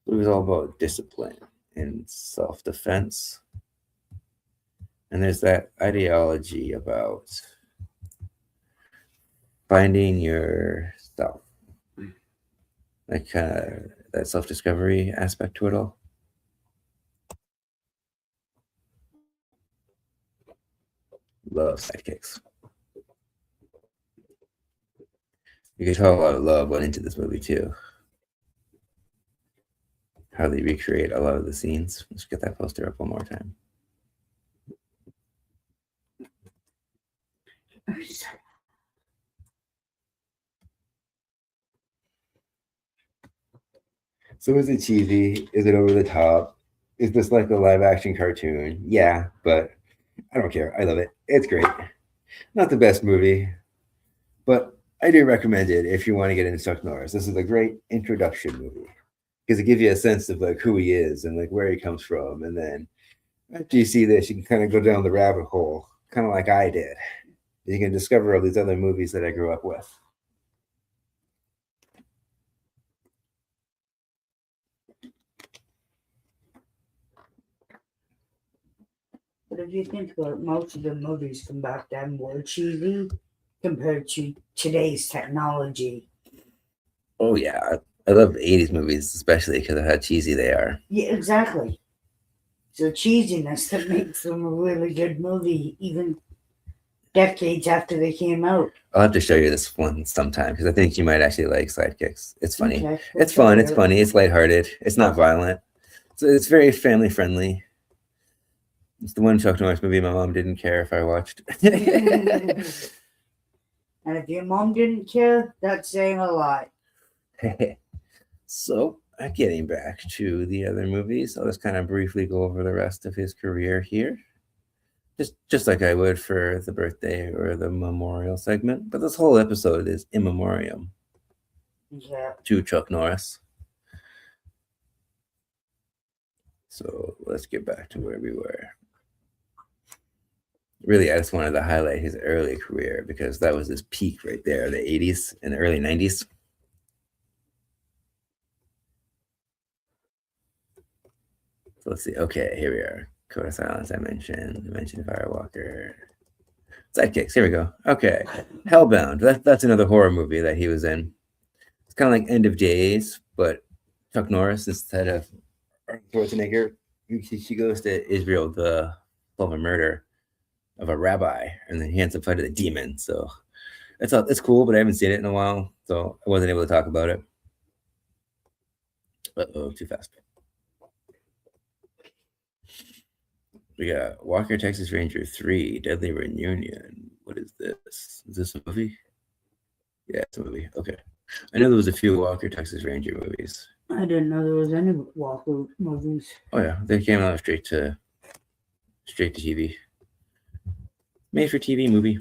It was all about discipline and self-defense. And there's that ideology about finding yourself, like that self-discovery aspect to it all. love sidekicks. You can tell a lot of love went into this movie too. How they recreate a lot of the scenes. Let's get that poster up one more time. So is it cheesy? Is it over the top? Is this like a live action cartoon? Yeah, but I don't care. I love it. It's great. Not the best movie, but I do recommend it if you want to get into Chuck Norris. This is a great introduction movie because it gives you a sense of like who he is and like where he comes from. And then after you see this, you can kind of go down the rabbit hole, kind of like I did. You can discover all these other movies that I grew up with. But if you think about it, most of the movies from back then were cheesy compared to today's technology. Oh yeah, I love 80s movies, especially because of how cheesy they are. Yeah, exactly. So cheesiness that makes them a really good movie, even decades after they came out. I'll have to show you this one sometime because I think you might actually like Sidekicks. It's funny. Okay, It's fun. It's funny. It's lighthearted. It's not violent. So it's very family friendly. It's the one Chuck Norris movie my mom didn't care if I watched. And if your mom didn't care, that's saying a lot. So, getting back to the other movies, I'll just kind of briefly go over the rest of his career here. Just like I would for the birthday or the memorial segment. But this whole episode is in memoriam to Chuck Norris. So let's get back to where we were. Really, I just wanted to highlight his early career because that was his peak right there, the 80s and the early 90s. So let's see. Okay, here we are. Code of Silence, I mentioned Firewalker. Sidekicks, here we go. Okay. Hellbound. That's another horror movie that he was in. It's kind of like End of Days, but Chuck Norris instead of Arnold Schwarzenegger, she goes to Israel to solve a murder of a rabbi, and then he ends up fighting a demon. So it's cool, but I haven't seen it in a while, so I wasn't able to talk about it. Uh-oh, too fast. We got Walker, Texas Ranger 3, Deadly Reunion. What is this? Is this a movie? Yeah, it's a movie. Okay. I know there was a few Walker, Texas Ranger movies. I didn't know there was any Walker movies. Oh yeah, they came out straight to TV. Made for TV movie.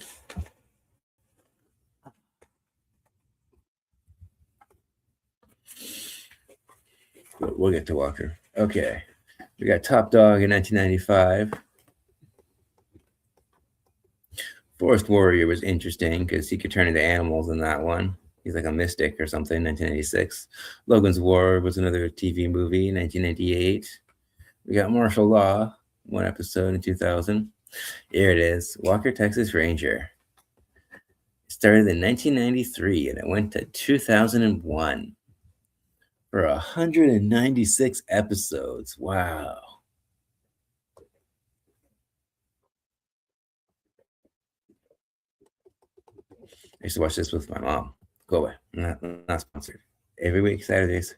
But we'll get to Walker. Okay. We got Top Dog in 1995. Forest Warrior was interesting because he could turn into animals in that one. He's like a mystic or something, 1996. Logan's War was another TV movie, 1998. We got Martial Law, one episode in 2000. Here it is, Walker, Texas Ranger. It started in 1993 and it went to 2001 for 196 episodes. Wow. I used to watch this with my mom. Go away. Not sponsored. Every week, Saturdays.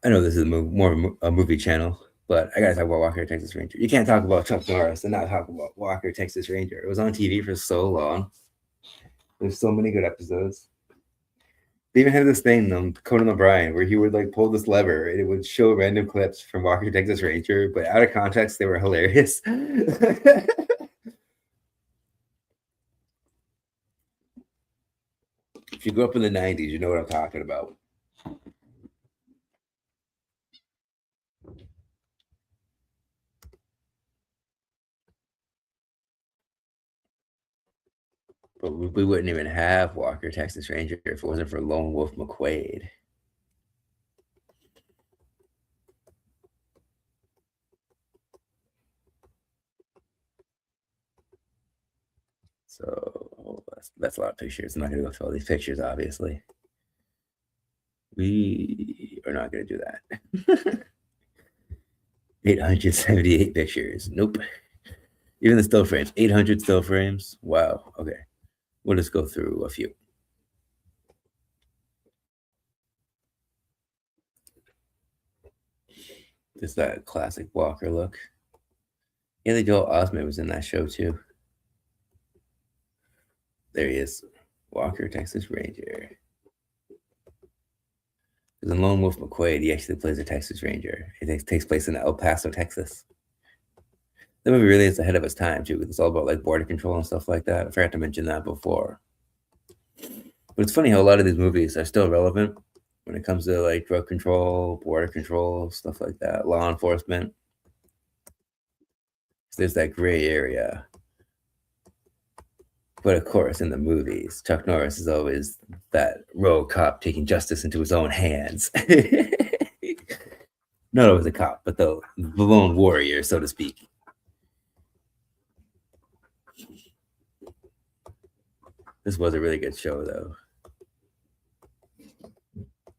I know this is more a movie channel, but I gotta talk about Walker, Texas Ranger. You can't talk about Chuck Norris and not talk about Walker, Texas Ranger. It was on TV for so long. There's so many good episodes. They even had this thing, Conan O'Brien, where he would like pull this lever and it would show random clips from Walker, Texas Ranger, but out of context, they were hilarious. If you grew up in the 90s, you know what I'm talking about. But we wouldn't even have Walker, Texas Ranger if it wasn't for Lone Wolf McQuade. So that's a lot of pictures. I'm not going to go through all these pictures, obviously. We are not going to do that. 878 pictures. Nope. Even the still frames, 800 still frames. Wow. Okay. We'll just go through a few. Just that classic Walker look. Haley Joel Osment was in that show too. There he is. Walker, Texas Ranger. Because in Lone Wolf McQuaid, he actually plays a Texas Ranger. It takes place in El Paso, Texas. The movie really is ahead of its time too. It's all about like border control and stuff like that. I forgot to mention that before. But it's funny how a lot of these movies are still relevant when it comes to like drug control, border control, stuff like that, law enforcement. There's that gray area. But of course, in the movies, Chuck Norris is always that rogue cop taking justice into his own hands. Not always a cop, but the lone warrior, so to speak. This was a really good show, though.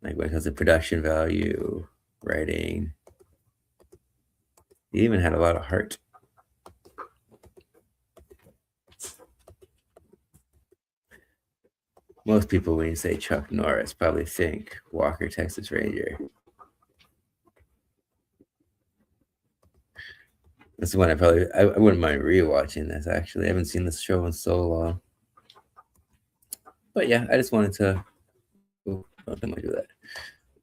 Like when it comes to production value, writing, he even had a lot of heart. Most people, when you say Chuck Norris, probably think Walker, Texas Ranger. This is one I wouldn't mind rewatching this, actually. I haven't seen this show in so long. But yeah, I just wanted to do that.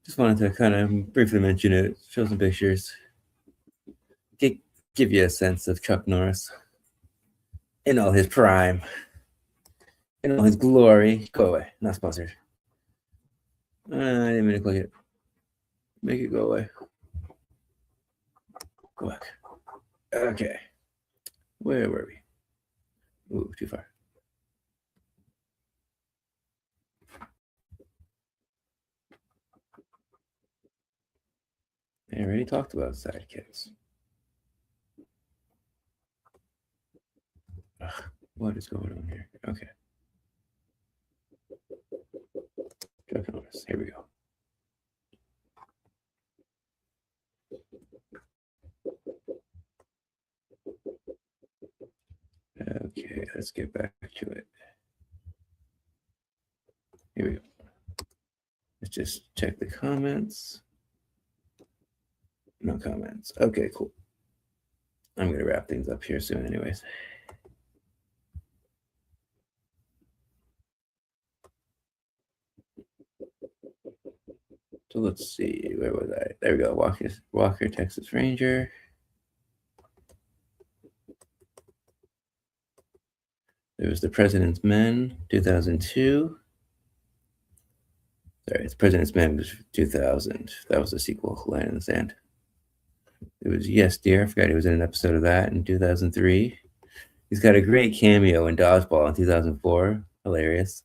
Just wanted to kind of briefly mention it, show some pictures, give you a sense of Chuck Norris in all his prime, in all his glory. Go away, not sponsored. I didn't mean to click it. Make it go away. Go back. Okay. Where were we? Ooh, too far. I already talked about sidekicks. Ugh, what is going on here? Okay. Chuck Norris. Here we go. Okay, let's get back to it. Here we go. Let's just check the comments. No comments. Okay, cool. I'm going to wrap things up here soon anyways. So let's see, where was I? There we go, Walker, Texas Ranger. There was The President's Men, 2002. Sorry, it's President's Men was 2000. That was the sequel, Line in the Sand. It was Yes, Dear. I forgot he was in an episode of that in 2003. He's got a great cameo in Dodgeball in 2004. Hilarious.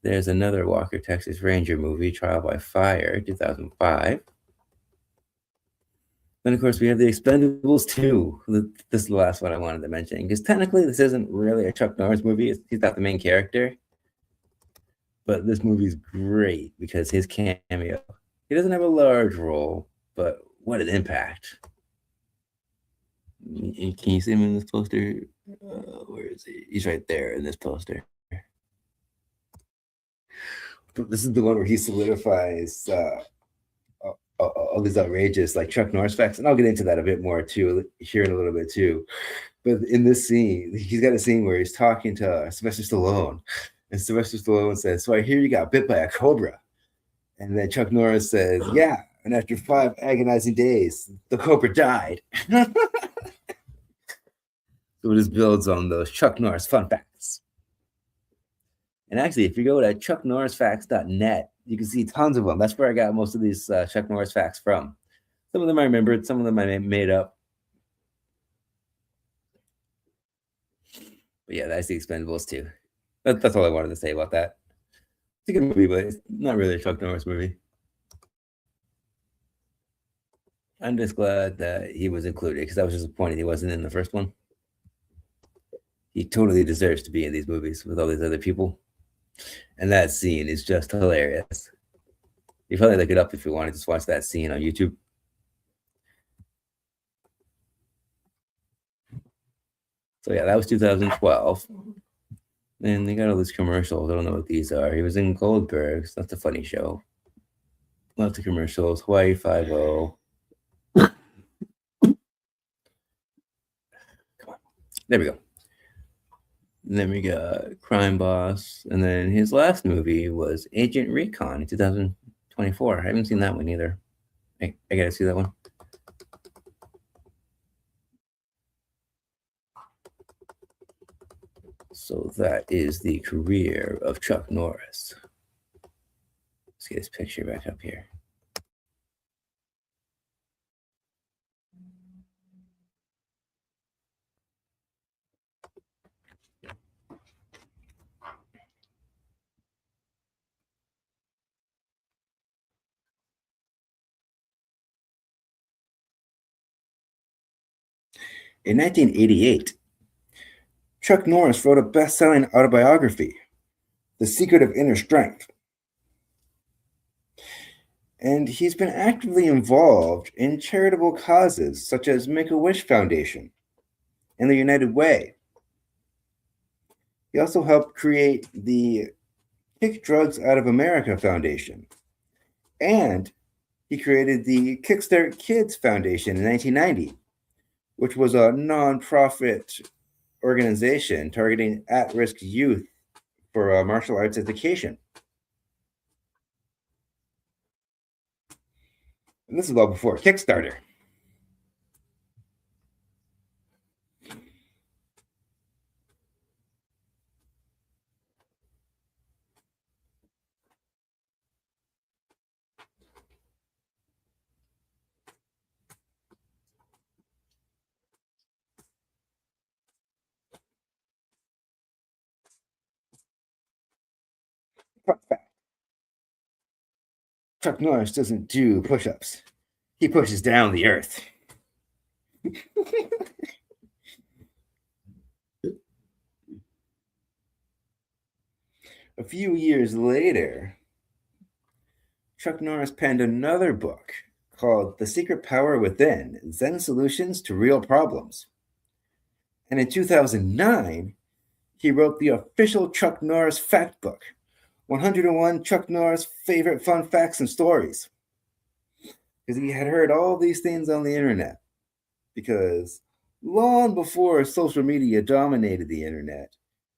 There's another Walker, Texas Ranger movie, Trial by Fire, 2005. Then, of course, we have The Expendables 2. This is the last one I wanted to mention, because technically this isn't really a Chuck Norris movie. He's not the main character. But this movie's great because his cameo, he doesn't have a large role, but what an impact. Can you see him in this poster? Where is he? He's right there in this poster. This is the one where he solidifies all these outrageous like Chuck Norris facts, and I'll get into that a bit more too here in a little bit too. But in this scene, he's got a scene where he's talking to Sylvester Stallone, and Sylvester Stallone says, "So I hear you got bit by a cobra," and then Chuck Norris says, "Yeah, and after 5 agonizing days, the cobra died." So it just builds on those Chuck Norris fun facts. And actually, if you go to chucknorrisfacts.net, you can see tons of them. That's where I got most of these Chuck Norris facts from. Some of them I remembered, some of them I made up. But yeah, that's The Expendables 2. That's all I wanted to say about that. It's a good movie, but it's not really a Chuck Norris movie. I'm just glad that he was included because I was disappointed he wasn't in the first one. He totally deserves to be in these movies with all these other people. And that scene is just hilarious. You probably look it up if you want to just watch that scene on YouTube. So yeah, that was 2012. And they got all these commercials. I don't know what these are. He was in Goldberg's. That's a funny show. Lots of commercials. Hawaii 5-0. Come on. There we go. And then we got Crime Boss. And then his last movie was Agent Recon in 2024. I haven't seen that one either. I gotta see that one. So that is the career of Chuck Norris. Let's get his picture back up here. In 1988, Chuck Norris wrote a best-selling autobiography, The Secret of Inner Strength. And he's been actively involved in charitable causes such as Make-A-Wish Foundation and the United Way. He also helped create the Kick Drugs Out of America Foundation. And he created the Kickstart Kids Foundation in 1990, which was a nonprofit organization targeting at-risk youth for martial arts education. And this is all before Kickstarter. Fun fact. Chuck Norris doesn't do push-ups. He pushes down the earth. A few years later, Chuck Norris penned another book called The Secret Power Within, Zen Solutions to Real Problems. And in 2009, he wrote the official Chuck Norris Fact Book, 101 Chuck Norris Favorite Fun Facts and Stories. Because he had heard all these things on the internet. Because long before social media dominated the internet,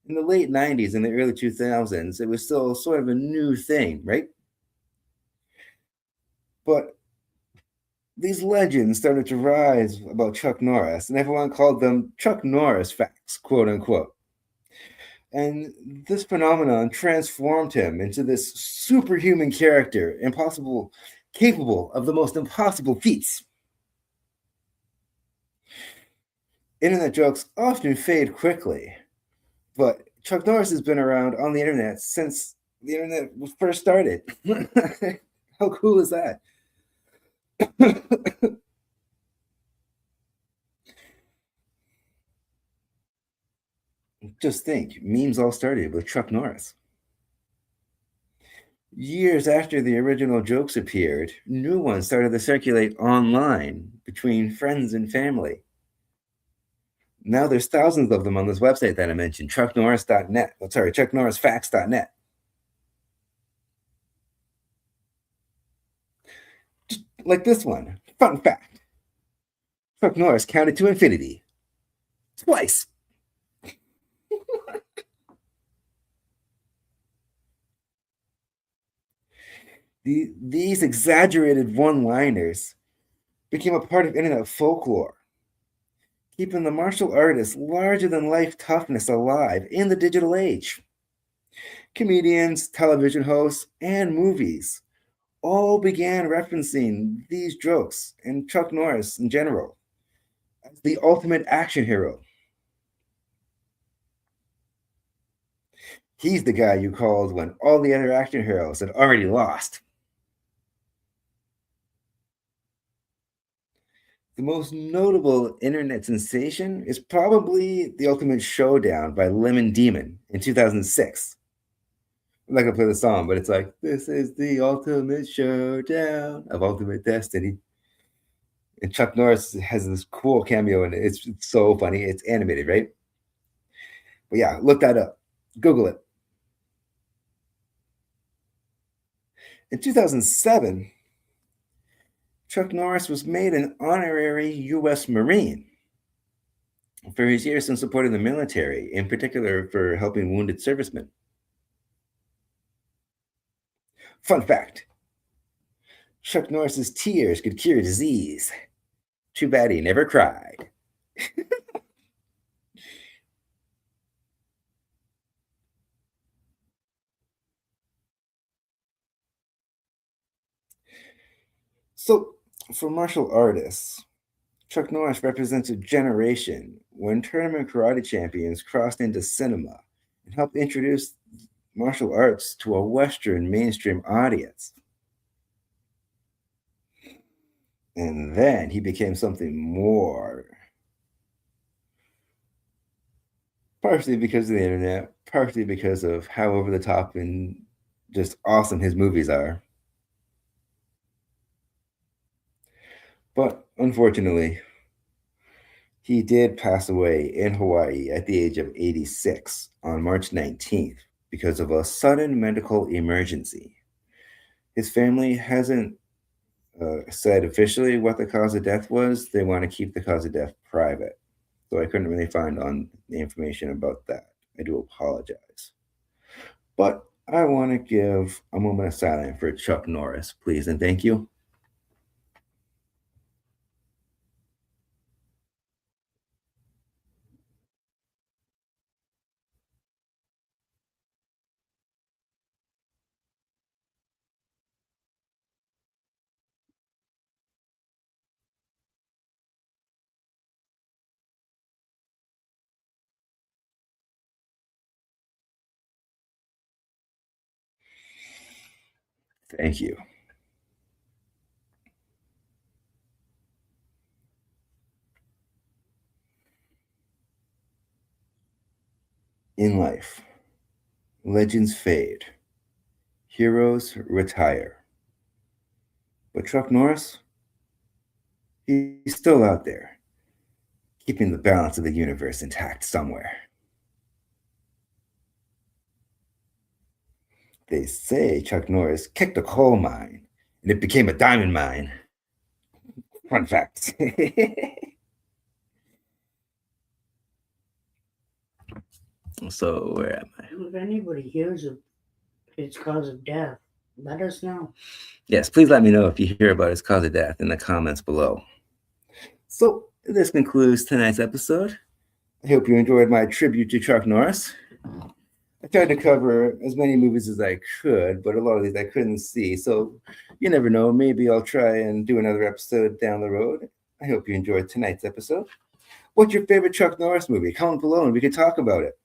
in the late 90s and the early 2000s, it was still sort of a new thing, right? But these legends started to rise about Chuck Norris, and everyone called them Chuck Norris facts, quote unquote. And this phenomenon transformed him into this superhuman character, capable of the most impossible feats. Internet jokes often fade quickly, but Chuck Norris has been around on the internet since the internet first started. How cool is that? Just think, memes all started with Chuck Norris. Years after the original jokes appeared, new ones started to circulate online between friends and family. Now there's thousands of them on this website that I mentioned, chucknorris.net. Oh, sorry, chucknorrisfacts.net. Just like this one. Fun fact. Chuck Norris counted to infinity. Twice. These exaggerated one-liners became a part of internet folklore, keeping the martial artist's larger-than-life toughness alive in the digital age. Comedians, television hosts, and movies all began referencing these jokes and Chuck Norris in general as the ultimate action hero. He's the guy you called when all the other action heroes had already lost. The most notable internet sensation is probably The Ultimate Showdown by Lemon Demon in 2006. I'm not gonna play the song, but it's like, this is the ultimate showdown of ultimate destiny. And Chuck Norris has this cool cameo, and it's so funny. It's animated, right? But yeah, look that up. Google it. In 2007, Chuck Norris was made an honorary U.S. Marine for his years in supporting the military, in particular for helping wounded servicemen. Fun fact: Chuck Norris's tears could cure disease. Too bad he never cried. So, for martial artists, Chuck Norris represents a generation when tournament karate champions crossed into cinema and helped introduce martial arts to a Western mainstream audience. And then he became something more. Partially because of the internet, partially because of how over the top and just awesome his movies are. But unfortunately, he did pass away in Hawaii at the age of 86 on March 19th because of a sudden medical emergency. His family hasn't said officially what the cause of death was. They want to keep the cause of death private. So I couldn't really find on the information about that. I do apologize. But I want to give a moment of silence for Chuck Norris, please, and thank you. Thank you. In life, legends fade, heroes retire. But Chuck Norris, he's still out there, keeping the balance of the universe intact somewhere. They say Chuck Norris kicked a coal mine and it became a diamond mine. Fun fact. So, where am I? If anybody hears of his cause of death, let us know. Yes, please let me know if you hear about his cause of death in the comments below. So, this concludes tonight's episode. I hope you enjoyed my tribute to Chuck Norris. I tried to cover as many movies as I could, but a lot of these I couldn't see. So you never know. Maybe I'll try and do another episode down the road. I hope you enjoyed tonight's episode. What's your favorite Chuck Norris movie? Comment below and we can talk about it.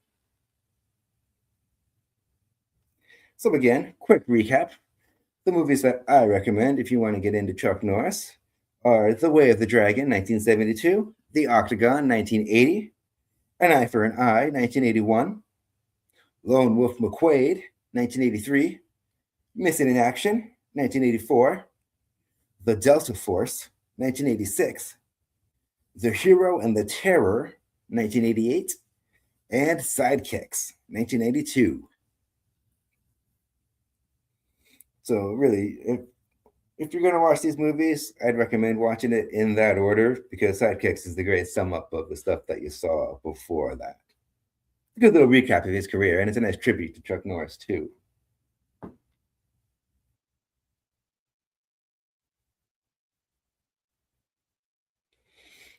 So again, quick recap. The movies that I recommend if you want to get into Chuck Norris are The Way of the Dragon, 1972, The Octagon, 1980, An Eye for an Eye, 1981, Lone Wolf McQuade, 1983, Missing in Action, 1984, The Delta Force, 1986, The Hero and the Terror, 1988, and Sidekicks, 1982. So really, if you're going to watch these movies, I'd recommend watching it in that order because Sidekicks is the great sum up of the stuff that you saw before that. A good little recap of his career, and it's a nice tribute to Chuck Norris too.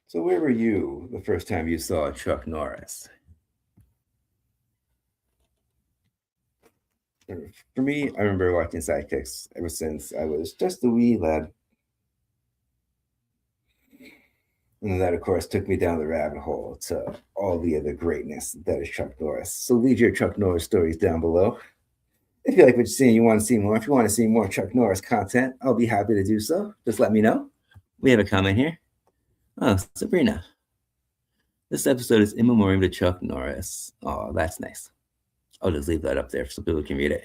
So where were you the first time you saw Chuck Norris? For me, I remember watching Sidekicks ever since I was just a wee lad. And that, of course, took me down the rabbit hole to all the other greatness that is Chuck Norris. So leave your Chuck Norris stories down below. If you like what you're seeing, you want to see more. If you want to see more Chuck Norris content, I'll be happy to do so. Just let me know. We have a comment here. Oh, Sabrina. This episode is in memoriam to Chuck Norris. Oh, that's nice. I'll just leave that up there so people can read it.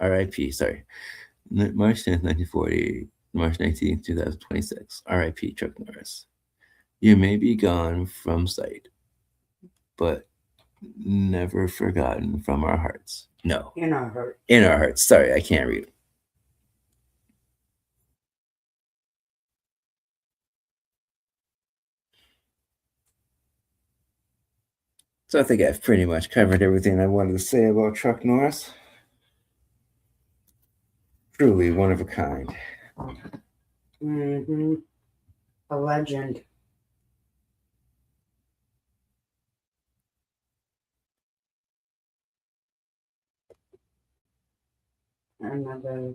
R.I.P. Sorry. March 10th, 1940. March 19th, 2026. R.I.P. Chuck Norris. You may be gone from sight, but never forgotten from our hearts. No, In our heart. in our hearts. Sorry, I can't read. So I think I've pretty much covered everything I wanted to say about Chuck Norris. Truly one of a kind. Mm-hmm. A legend. Another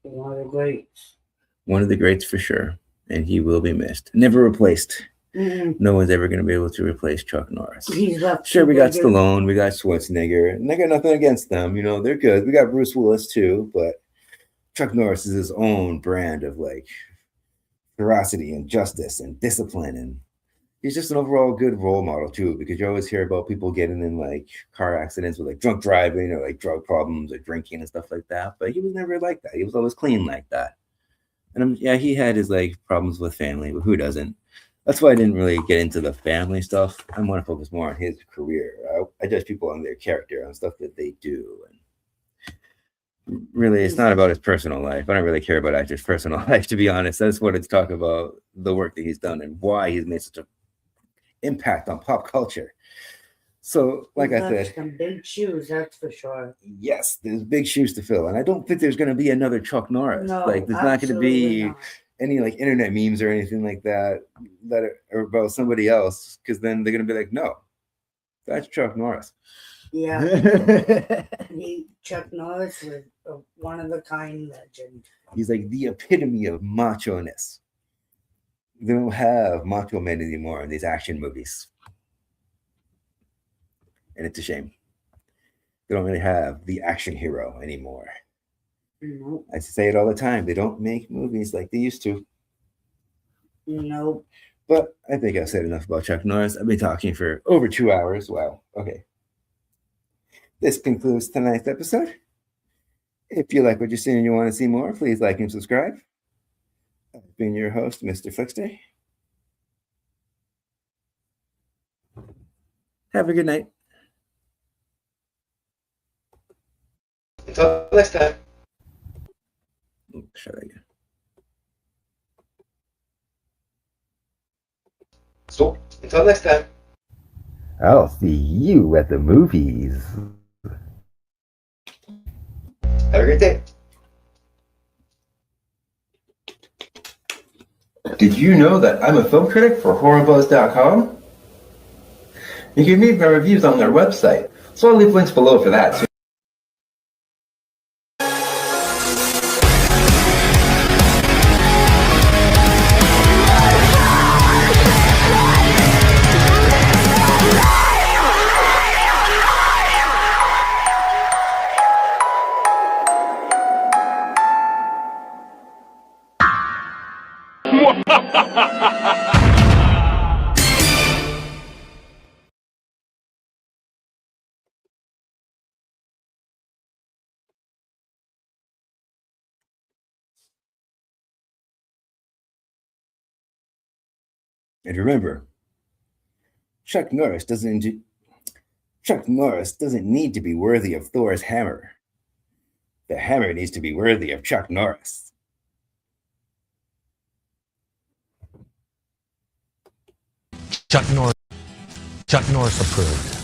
one of the greats. One of the greats for sure. And he will be missed. Never replaced. Mm-mm. No one's ever going to be able to replace Chuck Norris. He's left. Sure, we got super good. Stallone, we got Schwarzenegger, and I got nothing against them. You know, they're good. We got Bruce Willis too, but Chuck Norris is his own brand of like ferocity and justice and discipline, and he's just an overall good role model too. Because you always hear about people getting in like car accidents with like drunk driving or like drug problems or drinking and stuff like that, but he was never like that. He was always clean like that. And yeah, he had his like problems with family, but who doesn't? That's why I didn't really get into the family stuff. I want to focus more on his career. I judge people on their character, on stuff that they do. And really, it's not about his personal life. I don't really care about actors' personal life, to be honest. I just wanted to talk about the work that he's done and why he's made such an impact on pop culture. So, like I said, some big shoes, that's for sure. yes, there's big shoes to fill. And I don't think there's going to be another Chuck Norris. No, like, there's not going to be not. any like internet memes or anything like that are about somebody else, because then they're gonna be like, no, that's Chuck Norris. Yeah. Chuck Norris was a one of a kind legend. He's like the epitome of macho-ness. They don't have macho men anymore in these action movies, and it's a shame. They don't really have the action hero anymore. Nope. I say it all the time. They don't make movies like they used to. Nope. But I think I've said enough about Chuck Norris. I've been talking for over 2 hours. Wow. Okay. This concludes tonight's episode. If you like what you're seeing and you want to see more, please like and subscribe. I've been your host, Mr. FLIXTER. Have a good night. Until next time. Try that again. So, until next time. I'll see you at the movies. Have a great day. Did you know that I'm a film critic for HorrorBuzz.com? You can read my reviews on their website, so I'll leave links below for that too. And remember, Chuck Norris doesn't need to be worthy of Thor's hammer. The hammer needs to be worthy of Chuck Norris. Chuck Norris approved.